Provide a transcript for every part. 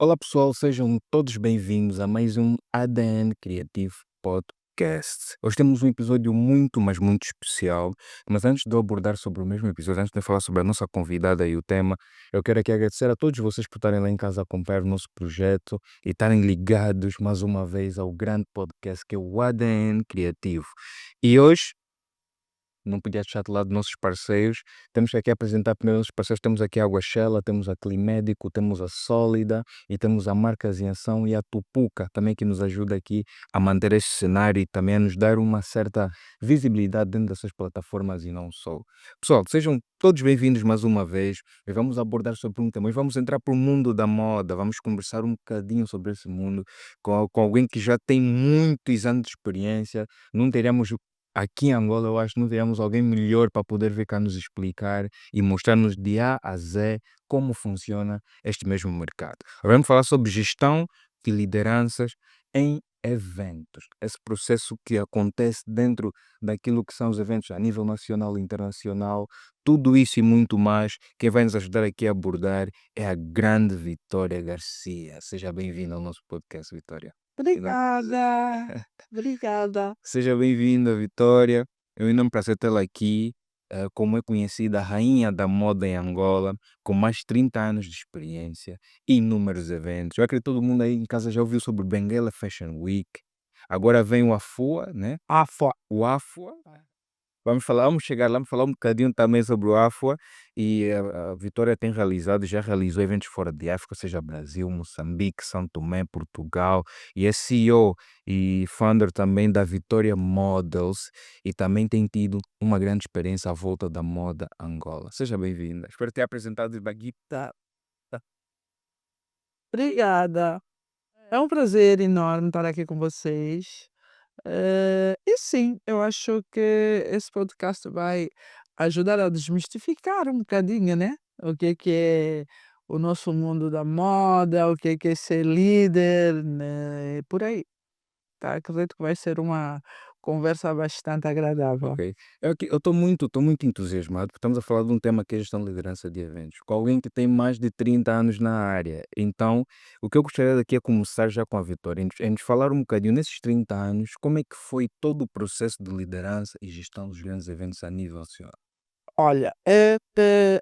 Olá pessoal, sejam todos bem-vindos a mais um ADN Criativo Podcast. Hoje temos um episódio muito, mas muito especial, mas antes de eu abordar sobre o mesmo episódio, antes de eu falar sobre a nossa convidada e o tema, eu quero aqui agradecer a todos vocês por estarem lá em casa a acompanhar o nosso projeto e estarem ligados mais uma vez ao grande podcast que é o ADN Criativo. E hoje não podia deixar de lado nossos parceiros. Temos que aqui apresentar primeiro nossos parceiros. Temos aqui a Água Shella, temos a Climédico, temos a Sólida e temos a Marcas em Ação e a Tupuca também que nos ajuda aqui a manter este cenário e também a nos dar uma certa visibilidade dentro dessas plataformas e não só. Pessoal, sejam todos bem-vindos mais uma vez. E vamos abordar sobre um tema. Hoje vamos entrar para o mundo da moda. Vamos conversar um bocadinho sobre esse mundo com alguém que já tem muitos anos de experiência. Não teríamos aqui em Angola, eu acho que não teríamos alguém melhor para poder vir cá nos explicar e mostrar-nos de A a Z como funciona este mesmo mercado. Agora vamos falar sobre gestão de lideranças em eventos. Esse processo que acontece dentro daquilo que são os eventos a nível nacional e internacional, tudo isso e muito mais. Quem vai nos ajudar aqui a abordar é a grande Vitória Garcia. Seja bem-vinda ao nosso podcast, Vitória. Obrigada, obrigada. Seja bem-vinda, Vitória. É um enorme prazer tê-la aqui. Como é conhecida, a rainha da moda em Angola, com mais de 30 anos de experiência e inúmeros eventos. Eu acredito que todo mundo aí em casa já ouviu sobre o Benguela Fashion Week. Agora vem o AFUA, né? Afo. O AFUA. Vamos chegar lá, vamos falar um bocadinho também sobre o AFUA e a Vitória tem realizado, já realizou eventos fora de África, seja Brasil, Moçambique, São Tomé, Portugal, e é CEO e founder também da Vitória Models e também tem tido uma grande experiência à volta da moda Angola. Seja bem-vinda. Espero ter apresentado aqui. Tá, tá. Obrigada. É um prazer enorme estar aqui com vocês. E sim, eu acho que esse podcast vai ajudar a desmistificar um bocadinho, né? O que é o nosso mundo da moda, o que é ser líder, né? Por aí. Tá? Acredito que vai ser uma conversa bastante agradável. Ok. Eu estou muito entusiasmado, porque estamos a falar de um tema que é gestão de liderança de eventos, com alguém que tem mais de 30 anos na área. Então, o que eu gostaria daqui é começar já com a Vitória, em nos falar um bocadinho, nesses 30 anos, como é que foi todo o processo de liderança e gestão dos grandes eventos a nível nacional? Olha,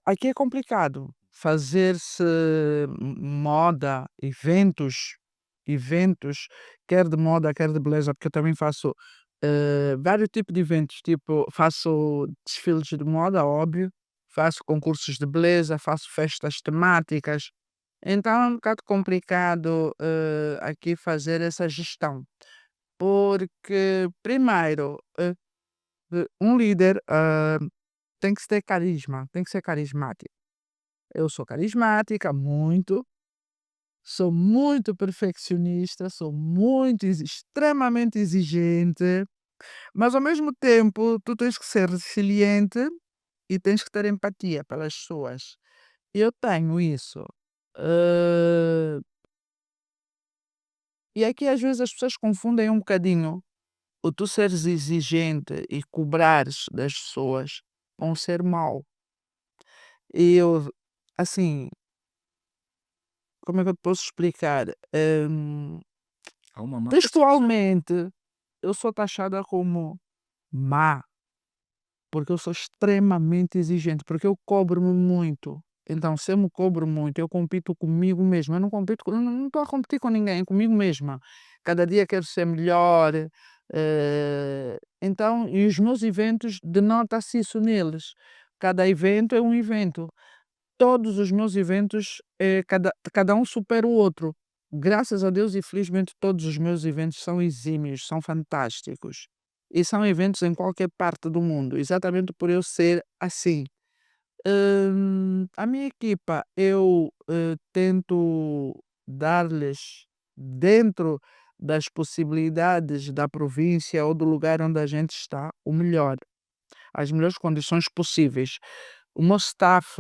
aqui é complicado fazer-se moda, eventos, quer de moda, quer de beleza, porque eu também faço, vários tipos de eventos, tipo, faço desfiles de moda, óbvio, faço concursos de beleza, faço festas temáticas, então é um bocado complicado, aqui fazer essa gestão, porque primeiro, um líder, tem que ter carisma, tem que ser carismático. Eu sou carismática, muito, sou muito perfeccionista, sou extremamente exigente, mas ao mesmo tempo tu tens que ser resiliente e tens que ter empatia pelas pessoas. Eu tenho isso. Eh, e aqui às vezes as pessoas confundem um bocadinho o tu seres exigente e cobrares das pessoas com ser mau. E eu, assim, como é que eu te posso explicar? Há uma marca. Textualmente, eu sou taxada como má, porque eu sou extremamente exigente, porque eu cobro-me muito. Então, se eu me cobro muito, eu compito comigo mesmo. Eu não compito, não estou a competir com ninguém, é comigo mesma. Cada dia quero ser melhor. Então, e os meus eventos denota-se isso neles. Cada evento é um evento. Todos os meus eventos, cada um supera o outro. Graças a Deus e felizmente todos os meus eventos são exímios, são fantásticos. E são eventos em qualquer parte do mundo, exatamente por eu ser assim. A minha equipa, eu, tento dar-lhes, dentro das possibilidades da província ou do lugar onde a gente está, o melhor, as melhores condições possíveis. O meu staff,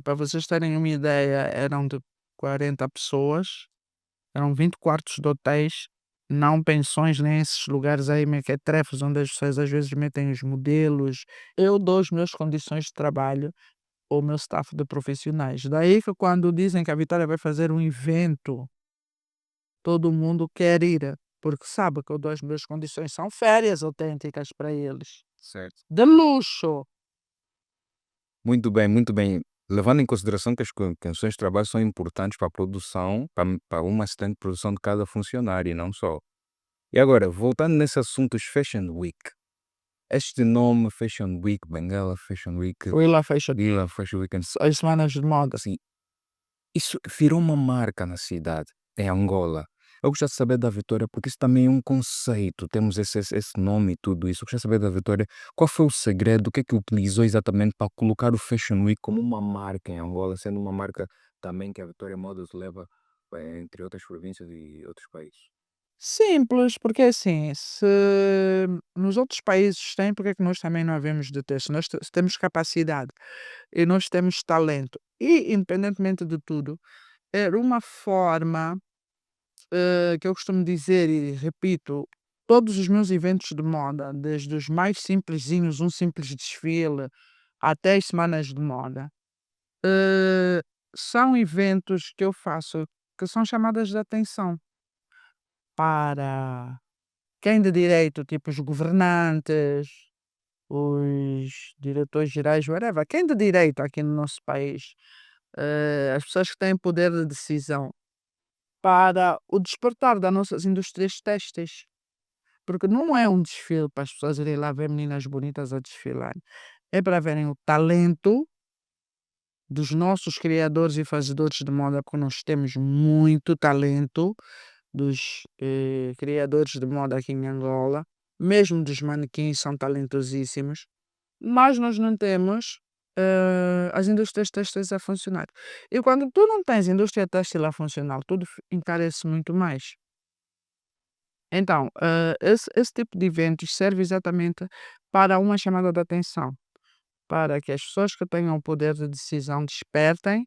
para vocês terem uma ideia, eram de 40 pessoas. eram 20 quartos de hotéis, não pensões, nem esses lugares aí mequetrefes onde as pessoas às vezes metem os modelos. Eu dou as minhas condições de trabalho ao meu staff de profissionais. Daí que quando dizem que a Vitória vai fazer um evento, todo mundo quer ir, porque sabe que eu dou as minhas condições, são férias autênticas para eles. Certo. De luxo! Muito bem, muito bem. Levando em consideração que as condições de trabalho são importantes para a produção, para uma assistente de produção de cada funcionário e não só. E agora, voltando nesse assunto dos Fashion Week. Este nome Fashion Week, Benguela Fashion Week, Willa Fashion, Lila Fashion Weekend, as semanas de moda. assim, isso virou uma marca na cidade, em Angola. Eu gostaria de saber da Vitória, porque isso também é um conceito, temos esse nome e tudo isso. Eu gostaria de saber da Vitória, qual foi o segredo, o que é que utilizou exatamente para colocar o Fashion Week como uma marca em Angola, sendo uma marca também que a Vitória Modas leva entre outras províncias e outros países. Simples, porque é assim, se nos outros países tem, porque é que nós também não havemos de ter? Se nós se temos capacidade e nós temos talento, e independentemente de tudo, era uma forma, que eu costumo dizer e repito, todos os meus eventos de moda, desde os mais simplesinhos, um simples desfile, até as semanas de moda, eh, são eventos que eu faço que são chamadas de atenção para quem de direito, tipo os governantes, os diretores gerais, whatever, quem de direito aqui no nosso país, as pessoas que têm poder de decisão, para o despertar das nossas indústrias têxteis. Porque não é um desfile para as pessoas irem lá ver meninas bonitas a desfilar, é para verem o talento dos nossos criadores e fazedores de moda, porque nós temos muito talento dos, criadores de moda aqui em Angola, mesmo dos manequins são talentosíssimos, mas nós não temos, as indústrias têxteis a funcionar. E quando tu não tens indústria têxtil a funcionar, tudo encarece muito mais. Então, esse tipo de eventos serve exatamente para uma chamada de atenção, para que as pessoas que tenham o poder de decisão despertem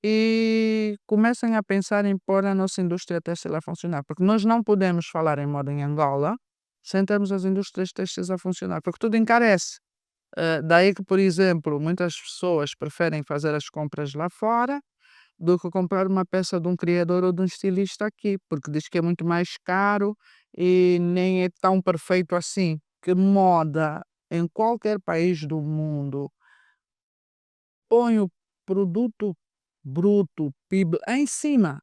e comecem a pensar em pôr a nossa indústria têxtil a funcionar, porque nós não podemos falar em moda em Angola sem termos as indústrias têxteis a funcionar, porque tudo encarece. Daí que, por exemplo, muitas pessoas preferem fazer as compras lá fora do que comprar uma peça de um criador ou de um estilista aqui, porque diz que é muito mais caro e nem é tão perfeito assim. Que moda em qualquer país do mundo põe o produto bruto, PIB, em cima,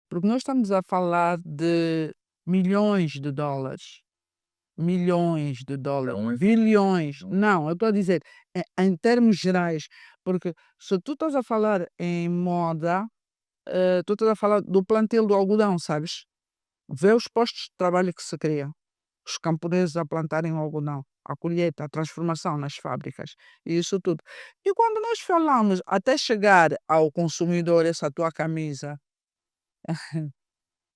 porque nós estamos a falar de milhões de dólares. Milhões de dólares, Então, bilhões. Não, eu estou a dizer em termos gerais, porque se tu estás a falar em moda, tu estás a falar do plantel do algodão, sabes? Vê os postos de trabalho que se criam, os camponeses a plantarem o algodão, a colheita, a transformação nas fábricas, e isso tudo. E quando nós falamos até chegar ao consumidor, essa tua camisa,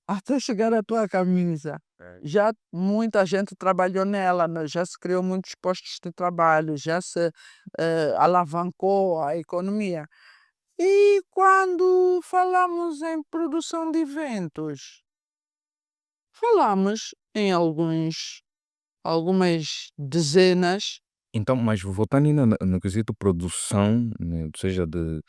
até chegar à tua camisa, é, já muita gente trabalhou nela, né, já se criou muitos postos de trabalho, já se, alavancou a economia. E quando falamos em produção de eventos, falamos em algumas dezenas. então, mas voltando ainda no quesito produção, né, seja de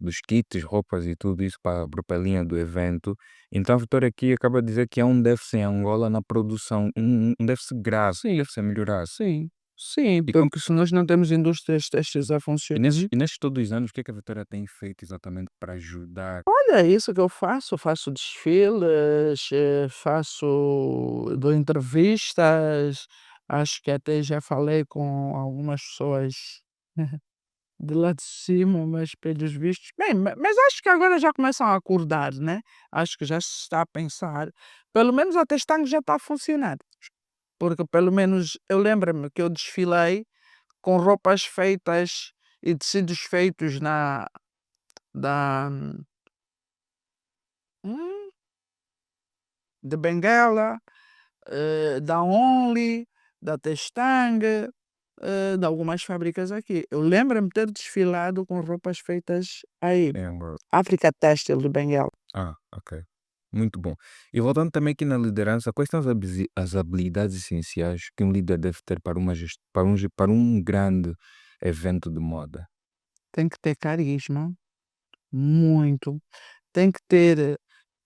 dos kits, roupas e tudo isso para a própria linha do evento, então a Vitória aqui acaba de dizer que há um déficit em Angola na produção, um déficit grave que Sim, deve ser melhorado. sim, sim, E, como, porque se nós não temos indústrias têxteis a e, funcionar. nesses todos os anos, o que é que a Vitória tem feito exatamente para ajudar? Olha, é isso que eu faço, faço desfiles, dou entrevistas, acho que até já falei com algumas pessoas de lá de cima, mas pelos vistos bem, mas acho que agora já começam a acordar, né, acho que já se está a pensar, pelo menos a Testangue já está a funcionar, porque pelo menos eu lembro-me que eu desfilei com roupas feitas e tecidos feitos na da hum, de Benguela, da Only, da Testangue. de algumas fábricas aqui. Eu lembro-me ter desfilado com roupas feitas aí. Em Angola. África Têxtil de Benguela. Ok. Muito bom. E voltando também aqui na liderança, quais são as habilidades essenciais que um líder deve ter para para um grande evento de moda? Tem que ter carisma, muito. Tem que ter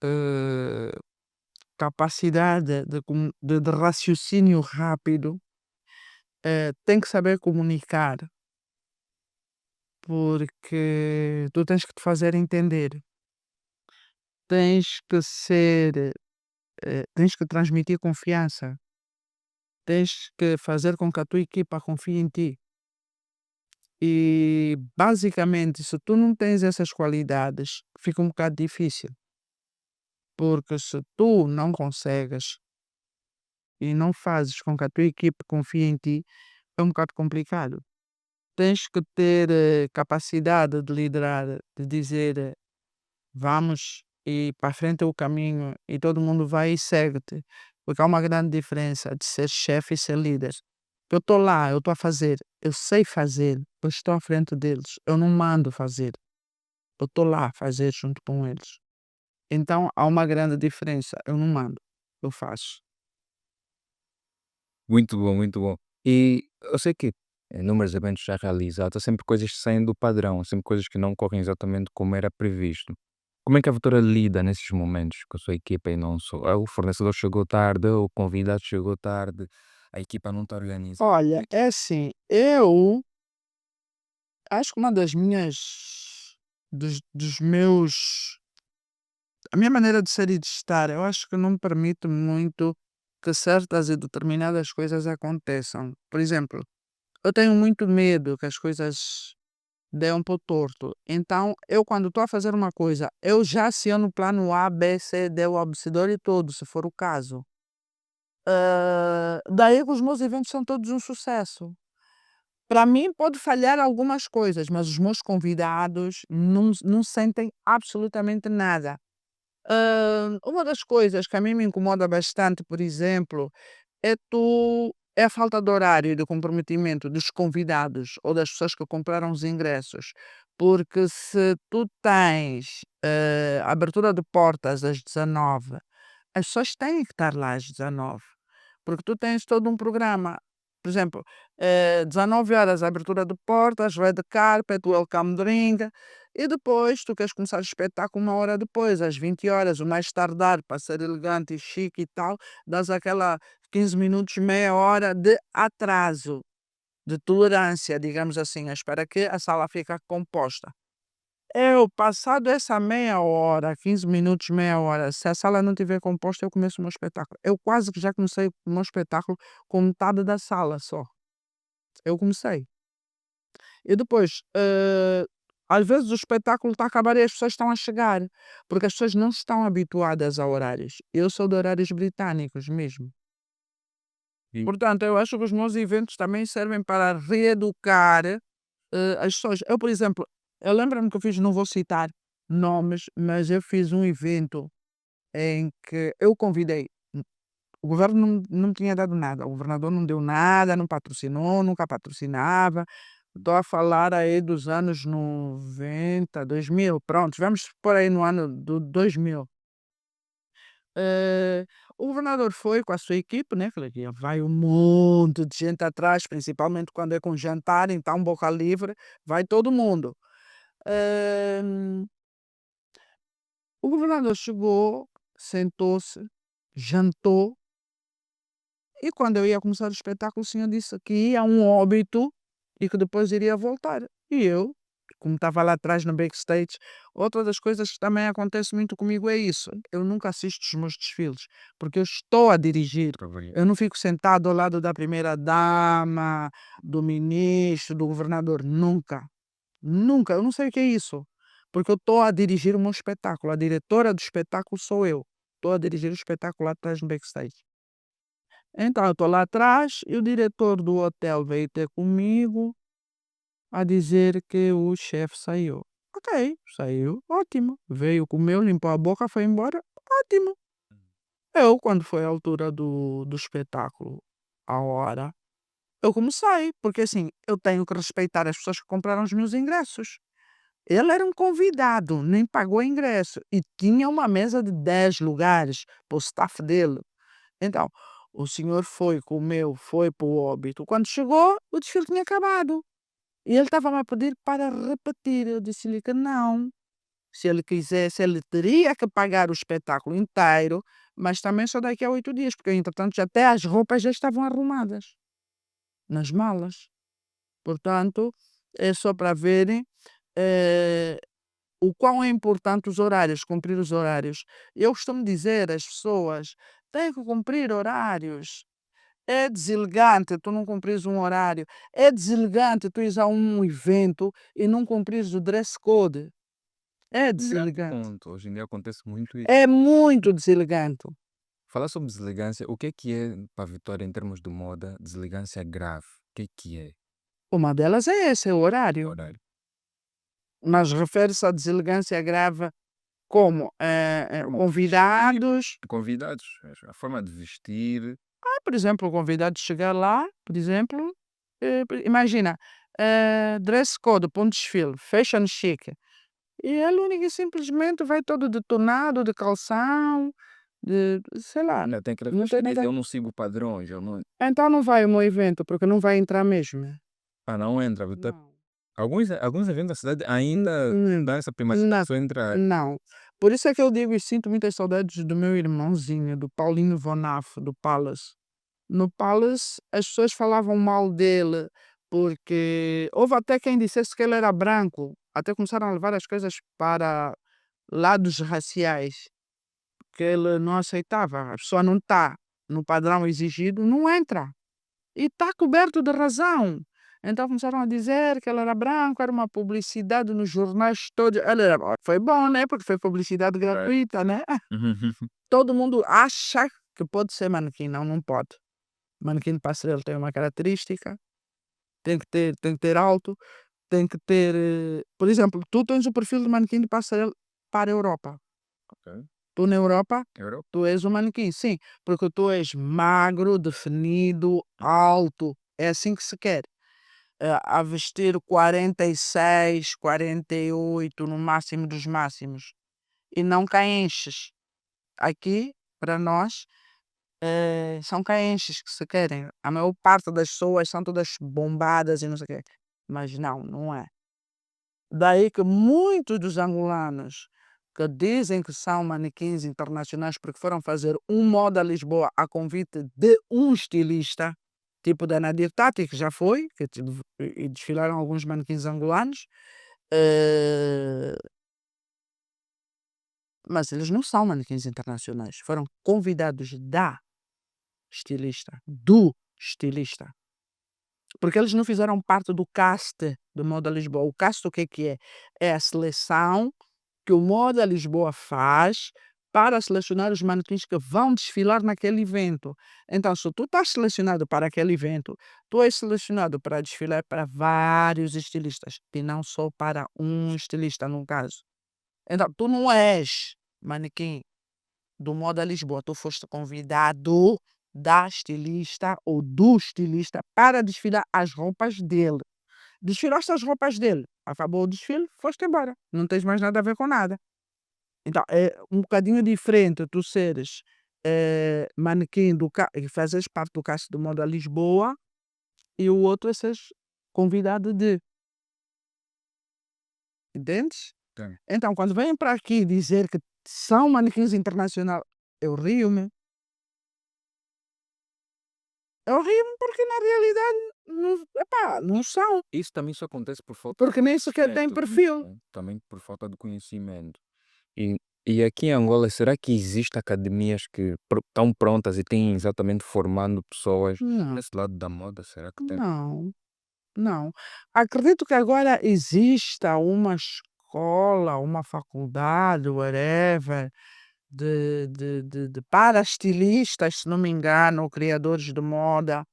eh, capacidade de raciocínio rápido. Tem que saber comunicar, porque tu tens que te fazer entender. Tens que ser, tens que transmitir confiança. Tens que fazer com que a tua equipa confie em ti. E basicamente, se tu não tens essas qualidades, fica um bocado difícil. Porque se tu não consegues e não fazes com que a tua equipe confie em ti, é um bocado complicado. Tens que ter capacidade de liderar, de dizer vamos e para a frente é o caminho e todo mundo vai e segue-te. Porque há uma grande diferença de ser chefe e ser líder. Eu estou lá, eu estou a fazer, eu sei fazer, eu estou à frente deles, eu não mando fazer, eu estou lá a fazer junto com eles. Então há uma grande diferença, eu não mando, eu faço. Muito bom, muito bom. E eu sei que inúmeros eventos já realizados, há sempre coisas que saem do padrão, há sempre coisas que não correm exatamente como era previsto. Como é que a Vitória lida nesses momentos com a sua equipa e não só? O fornecedor chegou tarde, o convidado chegou tarde, a equipa não está organizada. Olha, é assim, eu acho que uma das minhas, dos meus, a minha maneira de ser e de estar, eu acho que não me permite muito que certas e determinadas coisas aconteçam. Por exemplo, eu tenho muito medo que as coisas deem para o torto. Então, eu quando estou a fazer uma coisa, eu já aciono o plano A, B, C, D, o abecedor e todo, se for o caso. Daí que os meus eventos são todos um sucesso. Para mim pode falhar algumas coisas, mas os meus convidados não sentem absolutamente nada. Uma das coisas que a mim me incomoda bastante, por exemplo, é a falta de horário e de comprometimento dos convidados ou das pessoas que compraram os ingressos. Porque se tu tens, abertura de portas às 19h, as pessoas têm que estar lá às 19h, porque tu tens todo um programa. Por exemplo, 19h abertura de portas, red carpet, welcome drink, e depois tu queres começar o espetáculo 1 hora depois, às 20h, o mais tardar, para ser elegante e chique e tal, dás aquela 15 minutos, meia hora de atraso, de tolerância, digamos assim, à espera que a sala fique composta. Eu, passado essa meia hora, 15 minutos, meia hora, se a sala não estiver composta, eu começo o meu espetáculo. Eu quase que já comecei o meu espetáculo com metade da sala só. Eu comecei. E depois, às vezes o espetáculo está a acabar e as pessoas estão a chegar, porque as pessoas não estão habituadas a horários. Eu sou de horários britânicos mesmo. E Portanto, eu acho que os meus eventos também servem para reeducar, as pessoas. Eu, por exemplo, eu lembro-me que eu fiz, não vou citar nomes, mas eu fiz um evento em que eu convidei, o governo não me tinha dado nada, o governador não deu nada, não patrocinou, nunca patrocinava. Estou a falar aí dos anos 90, 2000, pronto, vamos por aí no ano do 2000. Eh, o governador foi com a sua equipe, né, que vai um monte de gente atrás, principalmente quando é com jantar, então boca livre, vai todo mundo. Eh, o governador chegou, sentou-se, jantou, e quando eu ia começar o espetáculo, o senhor disse que ia a um óbito e que depois iria voltar. E eu, como estava lá atrás no backstage, outra das coisas que também acontece muito comigo é isso. Eu nunca assisto os meus desfiles, porque eu estou a dirigir. trabalhar. Eu não fico sentado ao lado da primeira-dama, do ministro, do governador. Nunca. Nunca. Eu não sei o que é isso. Porque eu estou a dirigir o meu espetáculo. A diretora do espetáculo sou eu. Estou a dirigir o espetáculo lá atrás no backstage. Então, eu estou lá atrás e o diretor do hotel veio ter comigo a dizer que o chefe saiu. Ok, saiu, ótimo. Veio, comeu, limpou a boca, foi embora, ótimo. Eu, quando foi a altura do espetáculo, a hora, Eu comecei, porque assim, eu tenho que respeitar as pessoas que compraram os meus ingressos. Ele era um convidado, nem pagou ingresso e tinha uma mesa de 10 lugares para o staff dele. Então, o senhor foi, comeu, foi para o óbito. Quando chegou, o desfile tinha acabado. E ele estava-me a pedir para repetir. Eu disse-lhe que não. Se ele quisesse, ele teria que pagar o espetáculo inteiro, mas também só daqui a 8 dias, porque entretanto já até as roupas já estavam arrumadas nas malas. Portanto, é só para verem eh, o quão é importante os horários, cumprir os horários. Eu costumo dizer às pessoas: têm que cumprir horários. É deselegante tu não cumprires um horário. É deselegante tu ires a um evento e não cumprires o dress code. É Um grande deselegante. ponto. Hoje em dia acontece muito isso. É muito deselegante. Falar sobre deselegância, o que é para a Vitória em termos de moda, deselegância grave? O que é? Uma delas é esse, é o horário. Horário. Mas refere-se à deselegância grave como Forma de vestir, convidados. convidados, a forma de vestir. Por exemplo, o convidado chegar lá, por exemplo, imagina, dress code para um desfile, fashion chic. E ele única e simplesmente vai todo detonado, de calção, de sei lá, Ainda tem aquelas não pessoas tem que dizem, nada. eu não sigo padrões, eu não. Então não vai ao meu evento, porque não vai entrar mesmo. Não entra. Não. Alguns eventos da cidade ainda Hum, dão essa na primarização entre a. não. Por isso é que eu digo e sinto muitas saudades do meu irmãozinho, do Paulinho Vonaf, do Palace. No Palace, as pessoas falavam mal dele, porque houve até quem dissesse que ele era branco, até começaram a levar as coisas para lados raciais, que ele não aceitava. A pessoa não está no padrão exigido, não entra. E está coberto de razão. Então começaram a dizer que ele era branco, era uma publicidade nos jornais todos. Foi bom, né? Porque foi publicidade gratuita, né? Todo mundo acha que pode ser manequim, não, não pode. Manequim de passarela tem uma característica, tem que ter alto, tem que ter. Por exemplo, tu tens o perfil de manequim de passarela para a Europa. Ok. Tu na Europa, Europa. tu és um manequim, sim, porque tu és magro, definido, alto. É assim que se quer. A vestir 46, 48 no máximo dos máximos. E não caenches. Aqui, para nós, são caenches que se querem. A maior parte das pessoas são todas bombadas e não sei o quê. Mas não, não é. Daí que muitos dos angolanos que dizem que são manequins internacionais porque foram fazer um moda a Lisboa a convite de um estilista, tipo da Nadir Tati, que já foi, e desfilaram alguns manequins angolanos, eh, mas eles não são manequins internacionais, foram convidados da estilista, do estilista. Porque eles não fizeram parte do cast do Moda Lisboa. O cast o que é que é? É a seleção que o Moda Lisboa faz para selecionar os manequins que vão desfilar naquele evento. Então, se tu estás selecionado para aquele evento, tu és selecionado para desfilar para vários estilistas e não só para um estilista, no caso. Então, tu não és manequim do Moda Lisboa, tu foste convidado da estilista ou do estilista para desfilar as roupas dele. Desfilaste as roupas dele, acabou o desfile, foste embora. Não tens mais nada a ver com nada. Então, é um bocadinho diferente tu seres manequim e fazes parte do cast do Moda Lisboa e o outro é seres convidado de. Entendes? Tem. Então, quando vêm para aqui dizer que são manequins internacionais, eu rio-me. Eu rio-me porque na realidade não, epá, não são. Isso também só acontece por falta Porque nem sequer têm de perfil. conhecimento, também por falta de conhecimento. E, e aqui em Angola, será que existem academias que estão prontas e têm exatamente formando pessoas Não, nesse lado da moda? Será que tem? não, não. Acredito que agora exista uma escola, uma faculdade, whatever, para estilistas, se não me engano, ou criadores de moda,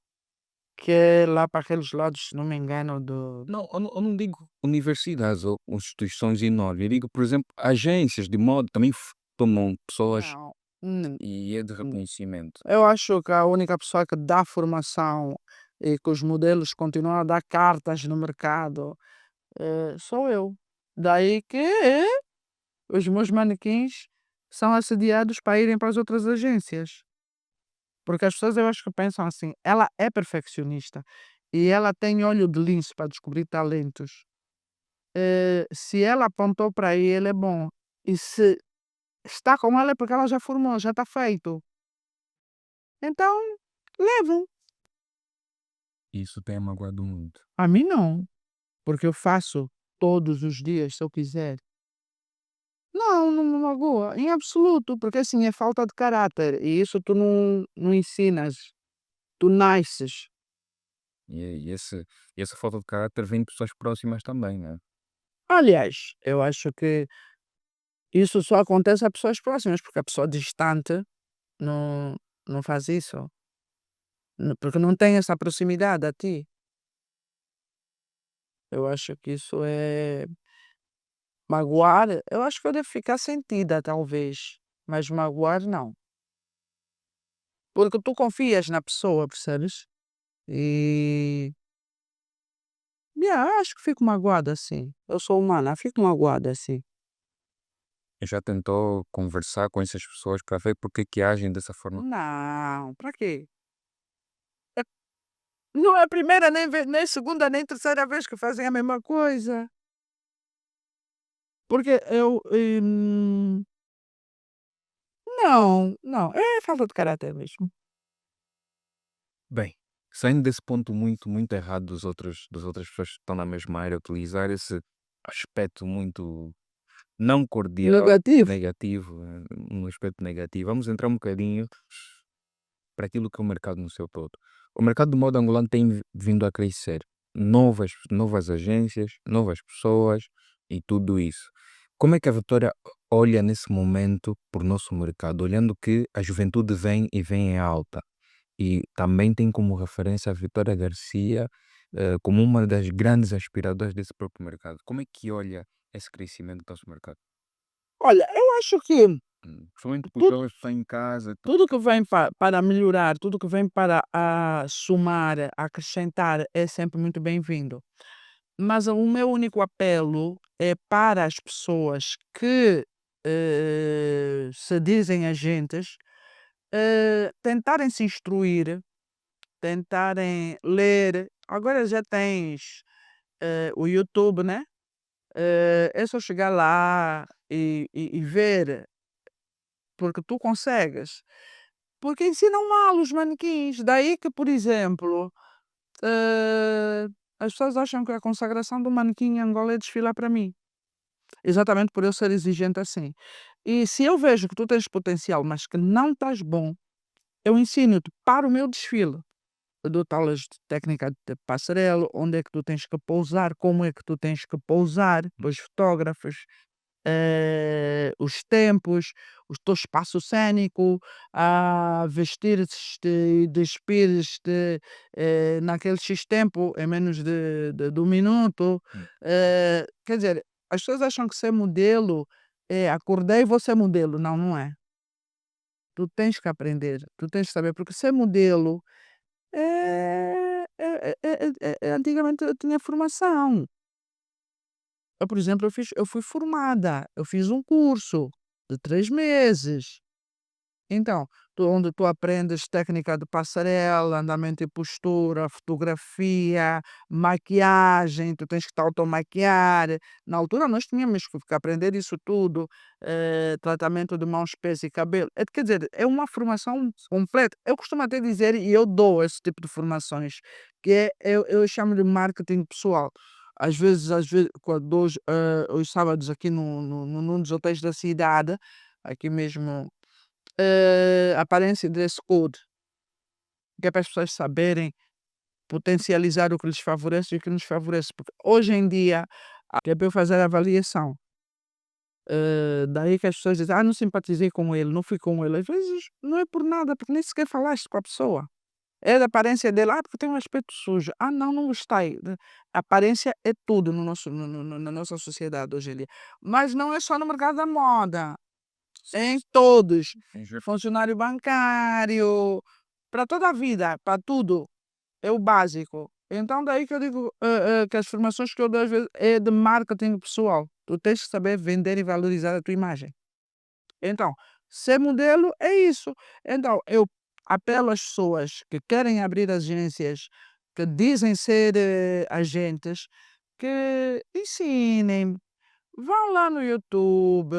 que é lá para aqueles lados, se não me engano, do. Não, eu não digo universidades ou instituições enormes. Eu digo, por exemplo, agências de moda também tomam pessoas Não. Hum, e é de hum. reconhecimento. Eu acho que a única pessoa que dá formação e que os modelos continuam a dar cartas no mercado, sou eu. Daí que os meus manequins são assediados para irem para as outras agências. Porque as pessoas eu acho que pensam assim: ela é perfeccionista e ela tem olho de lince para descobrir talentos. Se ela apontou para ele, é bom. E se está com ela é porque ela já formou, já está feito. Então, levo. Isso tem magoado muito. A mim não, porque eu faço todos os dias se eu quiser. Não, não me magoa, em absoluto, porque assim é falta de caráter e isso tu não ensinas, tu nasces. E essa falta de caráter vem de pessoas próximas também, né? Aliás, eu acho que isso só acontece a pessoas próximas, porque a pessoa distante não, não faz isso, porque não tem essa proximidade a ti. Eu acho que isso é magoar. Eu acho que eu devo ficar sentida, talvez, mas magoar não. Porque tu confias na pessoa, percebes? E yeah, acho que fico magoada assim. Eu sou humana, fico magoada assim. E já tentou conversar com essas pessoas para ver porque que agem dessa forma? Não, para quê? É- Não é a primeira, nem segunda, nem terceira vez que fazem a mesma coisa. Porque eu. Não, não, é falta de caráter mesmo. Bem, saindo desse ponto muito, muito errado das outras pessoas que estão na mesma área, utilizar esse aspecto muito não cordial, Negativo. negativo, um aspecto negativo, vamos entrar um bocadinho para aquilo que é o mercado no seu todo. O mercado de moda angolano tem vindo a crescer. Novas agências, novas pessoas e tudo isso. Como é que a Vitória olha nesse momento por nosso mercado, olhando que a juventude vem e vem em alta? E também tem como referência a Vitória Garcia, como uma das grandes aspiradoras desse próprio mercado. Como é que olha esse crescimento do nosso mercado? Olha, eu acho que Principalmente para os tudo, jovens que estão em casa. tudo que vem para melhorar, tudo que vem para somar, acrescentar, é sempre muito bem-vindo. Mas o meu único apelo é para as pessoas que se dizem agentes, tentarem se instruir, tentarem ler. Agora já tens o YouTube, né? É só chegar lá e ver, porque tu consegues. Porque ensinam mal os manequins. Daí que, por exemplo, eh, as pessoas acham que a consagração do manequim em Angola é desfilar para mim. Exatamente por eu ser exigente assim. E se eu vejo que tu tens potencial, mas que não estás bom, eu ensino-te para o meu desfile. Eu dou-te aulas de técnica de passarela, onde é que tu tens que pousar, como é que tu tens que pousar, os fotógrafos, os tempos, o teu espaço cênico, a vestir-te e despires-te, naquele X tempo, em menos de 1 minuto. Hum. Quer dizer, as pessoas acham que ser modelo é acordei e vou ser modelo. Não, não é. Tu tens que aprender, tu tens que saber, porque ser modelo antigamente eu tinha formação. Eu, por exemplo, eu fui formada, eu fiz um curso de 3 meses. Então, onde tu aprendes técnica de passarela, andamento e postura, fotografia, maquiagem, tu tens que te automaquiar. Na altura nós tínhamos que aprender isso tudo, tratamento de mãos, pés e cabelo. Quer dizer, é uma formação completa. Eu costumo até dizer, e eu dou esse tipo de formações, que eu chamo de marketing pessoal. Às vezes, quando dou os sábados aqui num dos hotéis da cidade, aqui mesmo aparência e dress code, que é para as pessoas saberem potencializar o que lhes favorece e o que nos favorece, porque hoje em dia, que é para eu fazer a avaliação, daí que as pessoas dizem: "Ah, não simpatizei com ele, não fui com ele", às vezes não é por nada, porque nem sequer falaste com a pessoa. É da aparência dele: "Ah, porque tem um aspecto sujo". "Ah, não, não gostei". Aparência é tudo no nosso na nossa sociedade hoje em dia, mas não é só no mercado da moda. Em todos. Em ge- Funcionário bancário, para toda a vida, para tudo. é o básico. Então daí que eu digo, que as formações que eu dou às vezes é de marketing pessoal. Tu tens que saber vender e valorizar a tua imagem. Então, ser modelo é isso. Então, eu apelo às pessoas que querem abrir agências, que dizem ser, agentes, que ensinem, vão lá no YouTube,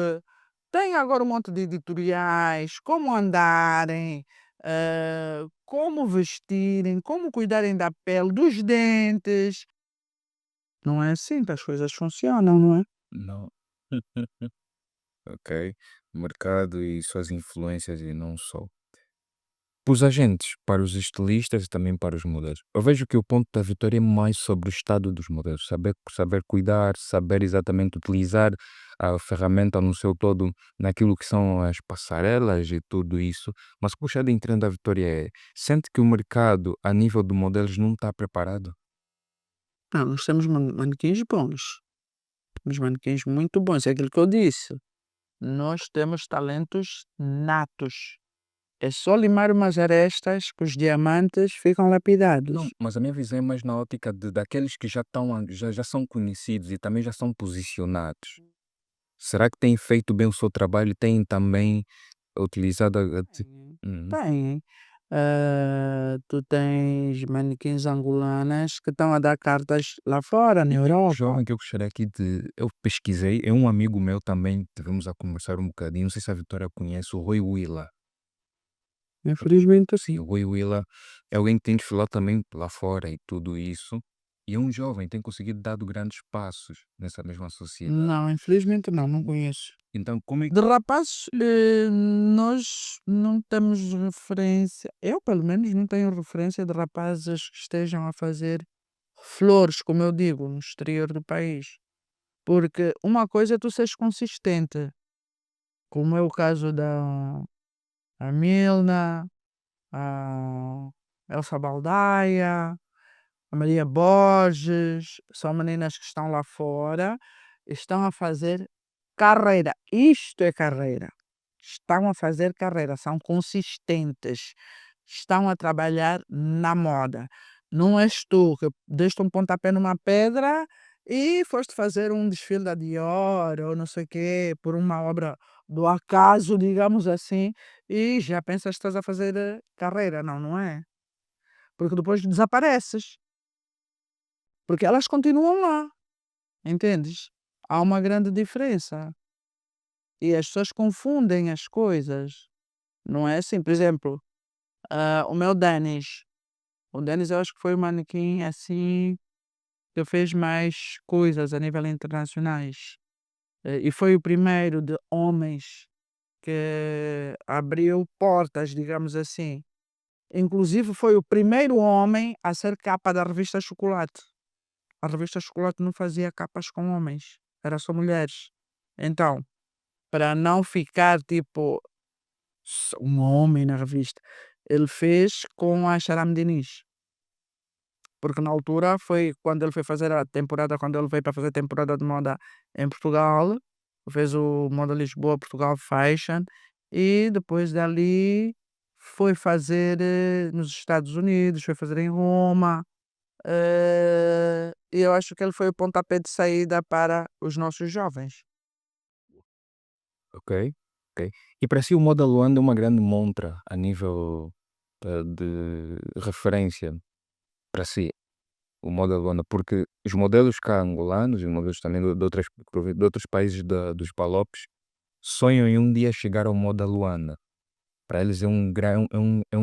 tem agora um monte de editoriais, como andarem, como vestirem, como cuidarem da pele, dos dentes. Não é assim que as coisas funcionam, não é? Não. Ok. Mercado e suas influências e não só. Para os agentes, para os estilistas e também para os modelos. Eu vejo que o ponto da vitória é mais sobre o estado dos modelos, saber cuidar, saber exatamente utilizar a ferramenta no seu todo naquilo que são as passarelas e tudo isso. Mas o puxado em trem da vitória é, sente que o mercado a nível de modelos não está preparado? Não, nós temos manequins bons, temos manequins muito bons, é aquilo que eu disse. Nós temos talentos natos. É só limar umas arestas que os diamantes ficam lapidados. Não, mas a minha visão é mais na ótica daqueles que já estão, já são conhecidos e também já são posicionados. Será que têm feito bem o seu trabalho e têm também utilizado Têm, Uhum. têm. Tu tens manequins angolanas que estão a dar cartas lá fora, na E um Europa. jovem que eu gostaria aqui de eu pesquisei, é um amigo meu também, tivemos a conversar um bocadinho, não sei se a Vitória conhece, o Rui Willa. Infelizmente Sim, sim. o Rui Willa é alguém que tem desfilado também lá fora e tudo isso, e é um jovem, tem conseguido dado grandes passos nessa mesma sociedade. Não, infelizmente não, não conheço. Então como é que De rapazes, nós não temos referência, eu pelo menos não tenho referência de rapazes que estejam a fazer flores, como eu digo, no exterior do país. Porque uma coisa é tu seres consistente, como é o caso da a Milna, a Elsa Baldaia, a Maria Borges, são meninas que estão lá fora, estão a fazer carreira. Isto é carreira. Estão a fazer carreira, são consistentes, estão a trabalhar na moda. Não és tu que deste um pontapé numa pedra e foste fazer um desfile da Dior ou não sei o quê, por uma obra do acaso, digamos assim, e já pensas que estás a fazer carreira. Não, não é. Porque depois desapareces. Porque elas continuam lá, entendes? Há uma grande diferença. E as pessoas confundem as coisas. Não é assim? Por exemplo, o meu Denis. O Denis eu acho que foi o manequim assim que fez mais coisas a nível internacionais. E foi o primeiro de homens que abriu portas, digamos assim. Inclusive foi o primeiro homem a ser capa da revista Chocolate. A revista Chocolate não fazia capas com homens, era só mulheres. Então, para não ficar tipo um homem na revista, ele fez com a Charam Diniz. Porque na altura foi quando ele foi fazer a temporada, quando ele veio para fazer a temporada de moda em Portugal, fez o Moda Lisboa Portugal Fashion e depois dali foi fazer nos Estados Unidos, foi fazer em Roma. E eu acho que ele foi o pontapé de saída para os nossos jovens. ok, ok. E para si o Moda Luanda é uma grande montra a nível, de referência para si? O Moda Luanda, porque os modelos cá angolanos e os modelos também de outros países dos Palopes sonham em um dia chegar ao Moda Luanda. Para eles é um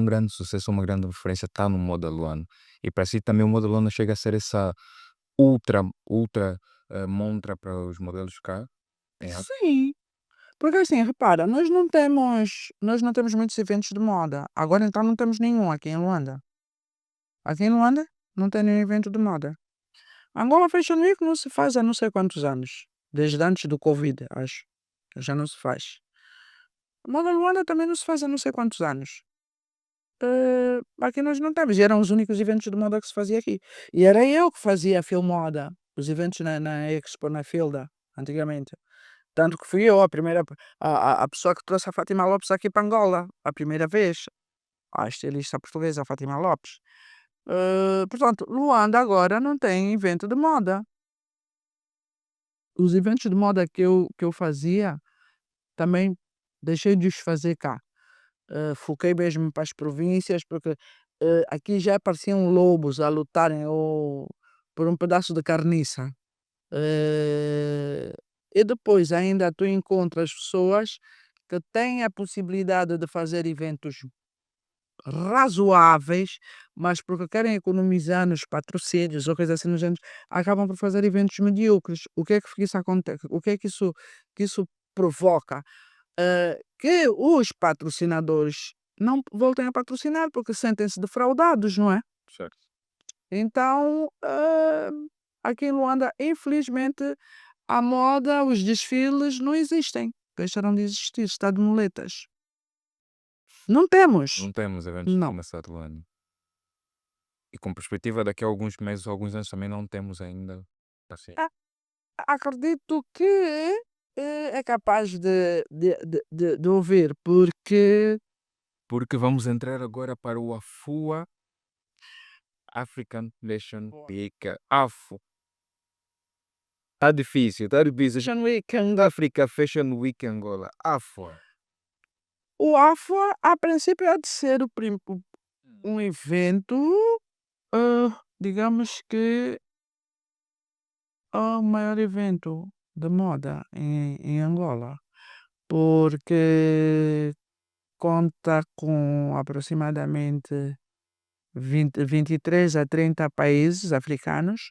grande sucesso, uma grande referência estar no Moda Luanda. E para si também o Moda Luanda chega a ser essa ultra, montra para os modelos cá em África? Sim, porque assim, repara, nós não temos muitos eventos de moda. Agora então não temos nenhum aqui em Luanda. Aqui em Luanda não tem nenhum evento de moda. Angola Fashion Week não se faz há não sei quantos anos. Desde antes do Covid, acho. Já não se faz. Moda Luanda também não se faz há não sei quantos anos. Aqui nós não temos. E eram os únicos eventos de moda que se fazia aqui. E era eu que fazia a Filmoda. Os eventos na Expo, na Filda, antigamente. Tanto que fui eu a primeira a pessoa que trouxe a Fátima Lopes aqui para Angola, a primeira vez, a estilista portuguesa, a Fátima Lopes. Portanto, Luanda agora não tem evento de moda. Os eventos de moda que eu fazia, também deixei de os fazer cá. Foquei mesmo para as províncias, porque aqui já apareciam lobos a lutarem por um pedaço de carniça. Eh, e depois ainda tu encontras pessoas que têm a possibilidade de fazer eventos razoáveis, mas porque querem economizar nos patrocínios ou coisa assim no género, acabam por fazer eventos medíocres. O que é que isso acontece? O que é que isso provoca? Que os patrocinadores não voltem a patrocinar porque sentem-se defraudados, não é? Certo. Então, aqui em Luanda, infelizmente, a moda, os desfiles não existem. Deixaram de existir, está de muletas. Não temos. Não temos eventos de Não. começar do ano. E com perspectiva daqui a alguns meses ou alguns anos também não temos ainda. Assim. A- Acredito que é capaz de ouvir, porque Porque vamos entrar agora para o AFUA, African Nation Week. AFO. Tá difícil, tá difícil. Fashion Weekend, Africa Fashion Week Angola. AFO. o AFA, a princípio, há de ser um evento, digamos que o maior evento de moda em Angola, porque conta com aproximadamente 23 a 30 países africanos,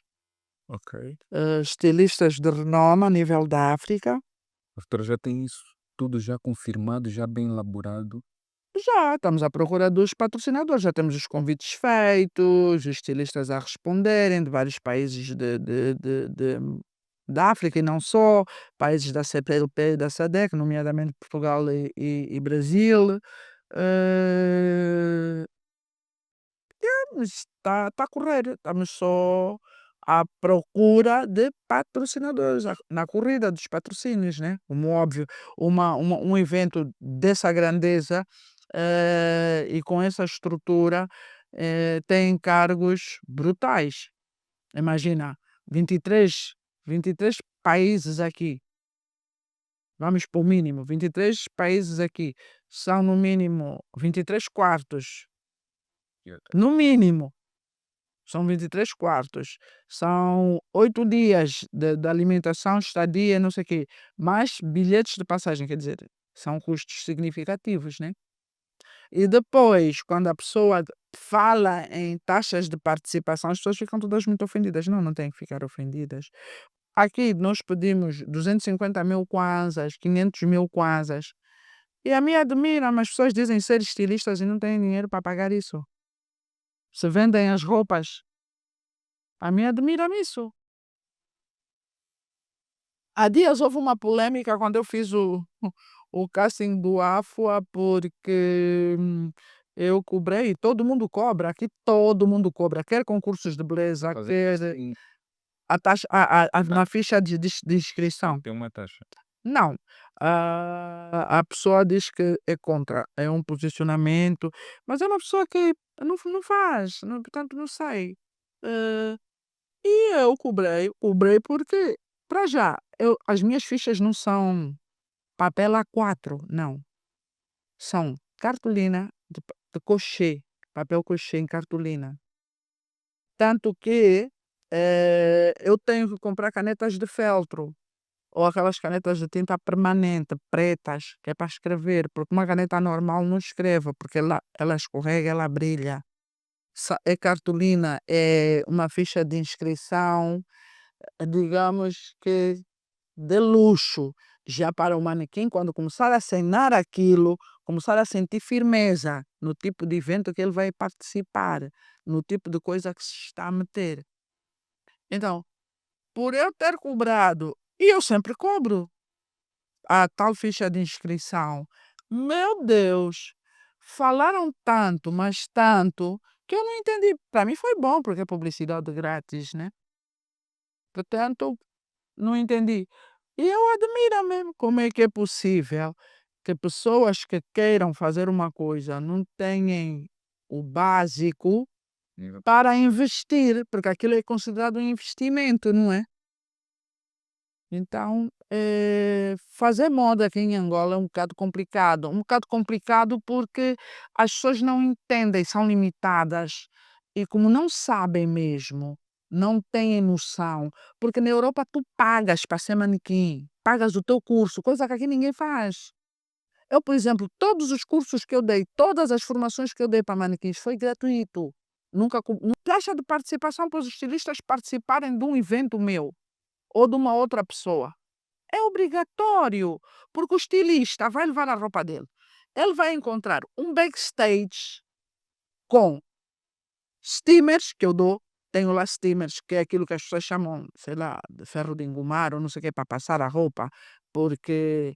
Ok. estilistas de renome a nível da África. A doutora já tem isso tudo já confirmado, já bem elaborado. Já estamos à procura dos patrocinadores, já temos os convites feitos, os estilistas a responderem de vários países da África e não só, países da CPLP e da SADC, nomeadamente Portugal e Brasil. Eh, mas está a correr, estamos só à procura de patrocinadores, na corrida dos patrocínios, né? Como óbvio, um evento dessa grandeza e com essa estrutura tem encargos brutais. Imagina, 23, 23 países aqui, vamos para o mínimo, 23 países aqui, são no mínimo 23 quartos, no mínimo. São 23 quartos, são 8 dias de alimentação, estadia, não sei o quê, mais bilhetes de passagem, quer dizer, são custos significativos, né? E depois, quando a pessoa fala em taxas de participação, as pessoas ficam todas muito ofendidas. Não, não têm que ficar ofendidas. Aqui nós pedimos 250.000 kwanzas, 500.000 kwanzas. E a mim admira, as pessoas dizem ser estilistas e não têm dinheiro para pagar isso. Se vendem as roupas, a mim admira-me isso. Há dias houve uma polêmica quando eu fiz o casting do AFUA, porque eu cobrei, todo mundo cobra, aqui todo mundo cobra, quer concursos de beleza, Fazer quer sim, a taxa, na ficha de inscrição. tem uma taxa. Não, a pessoa diz que é contra, é um posicionamento, mas é uma pessoa que não faz, portanto não sei. Eh, e eu cobrei porque, para já, as minhas fichas não são papel A4, não. São cartolina de crochê, papel crochê em cartolina. Tanto que eu tenho que comprar canetas de feltro ou aquelas canetas de tinta permanente, pretas, que é para escrever, porque uma caneta normal não escreve, porque ela escorrega, ela brilha. É cartolina, é uma ficha de inscrição, digamos que de luxo. Já para o manequim, quando começar a assinar aquilo, começar a sentir firmeza no tipo de evento que ele vai participar, no tipo de coisa que se está a meter. Então, por eu ter cobrado, e eu sempre cobro a tal ficha de inscrição, meu Deus, falaram tanto, mas tanto, que eu não entendi. Para mim foi bom, porque é publicidade grátis, né? Portanto, não entendi. E eu admiro mesmo como é que é possível que pessoas que queiram fazer uma coisa não tenham o básico, Exato. para investir, porque aquilo é considerado um investimento, não é? Então, fazer moda aqui em Angola é um bocado complicado porque as pessoas não entendem, são limitadas e como não sabem mesmo, não têm noção, porque na Europa tu pagas para ser manequim, pagas o teu curso, coisa que aqui ninguém faz. Eu, por exemplo, todos os cursos que eu dei, todas as formações que eu dei para manequins foi gratuito. Nunca taxa de participação para os estilistas participarem de um evento meu ou de uma outra pessoa. É obrigatório, porque o estilista vai levar a roupa dele. Ele vai encontrar um backstage com steamers que eu dou. Tenho lá steamers, que é aquilo que as pessoas chamam, sei lá, de ferro de engomar ou não sei o quê, para passar a roupa, porque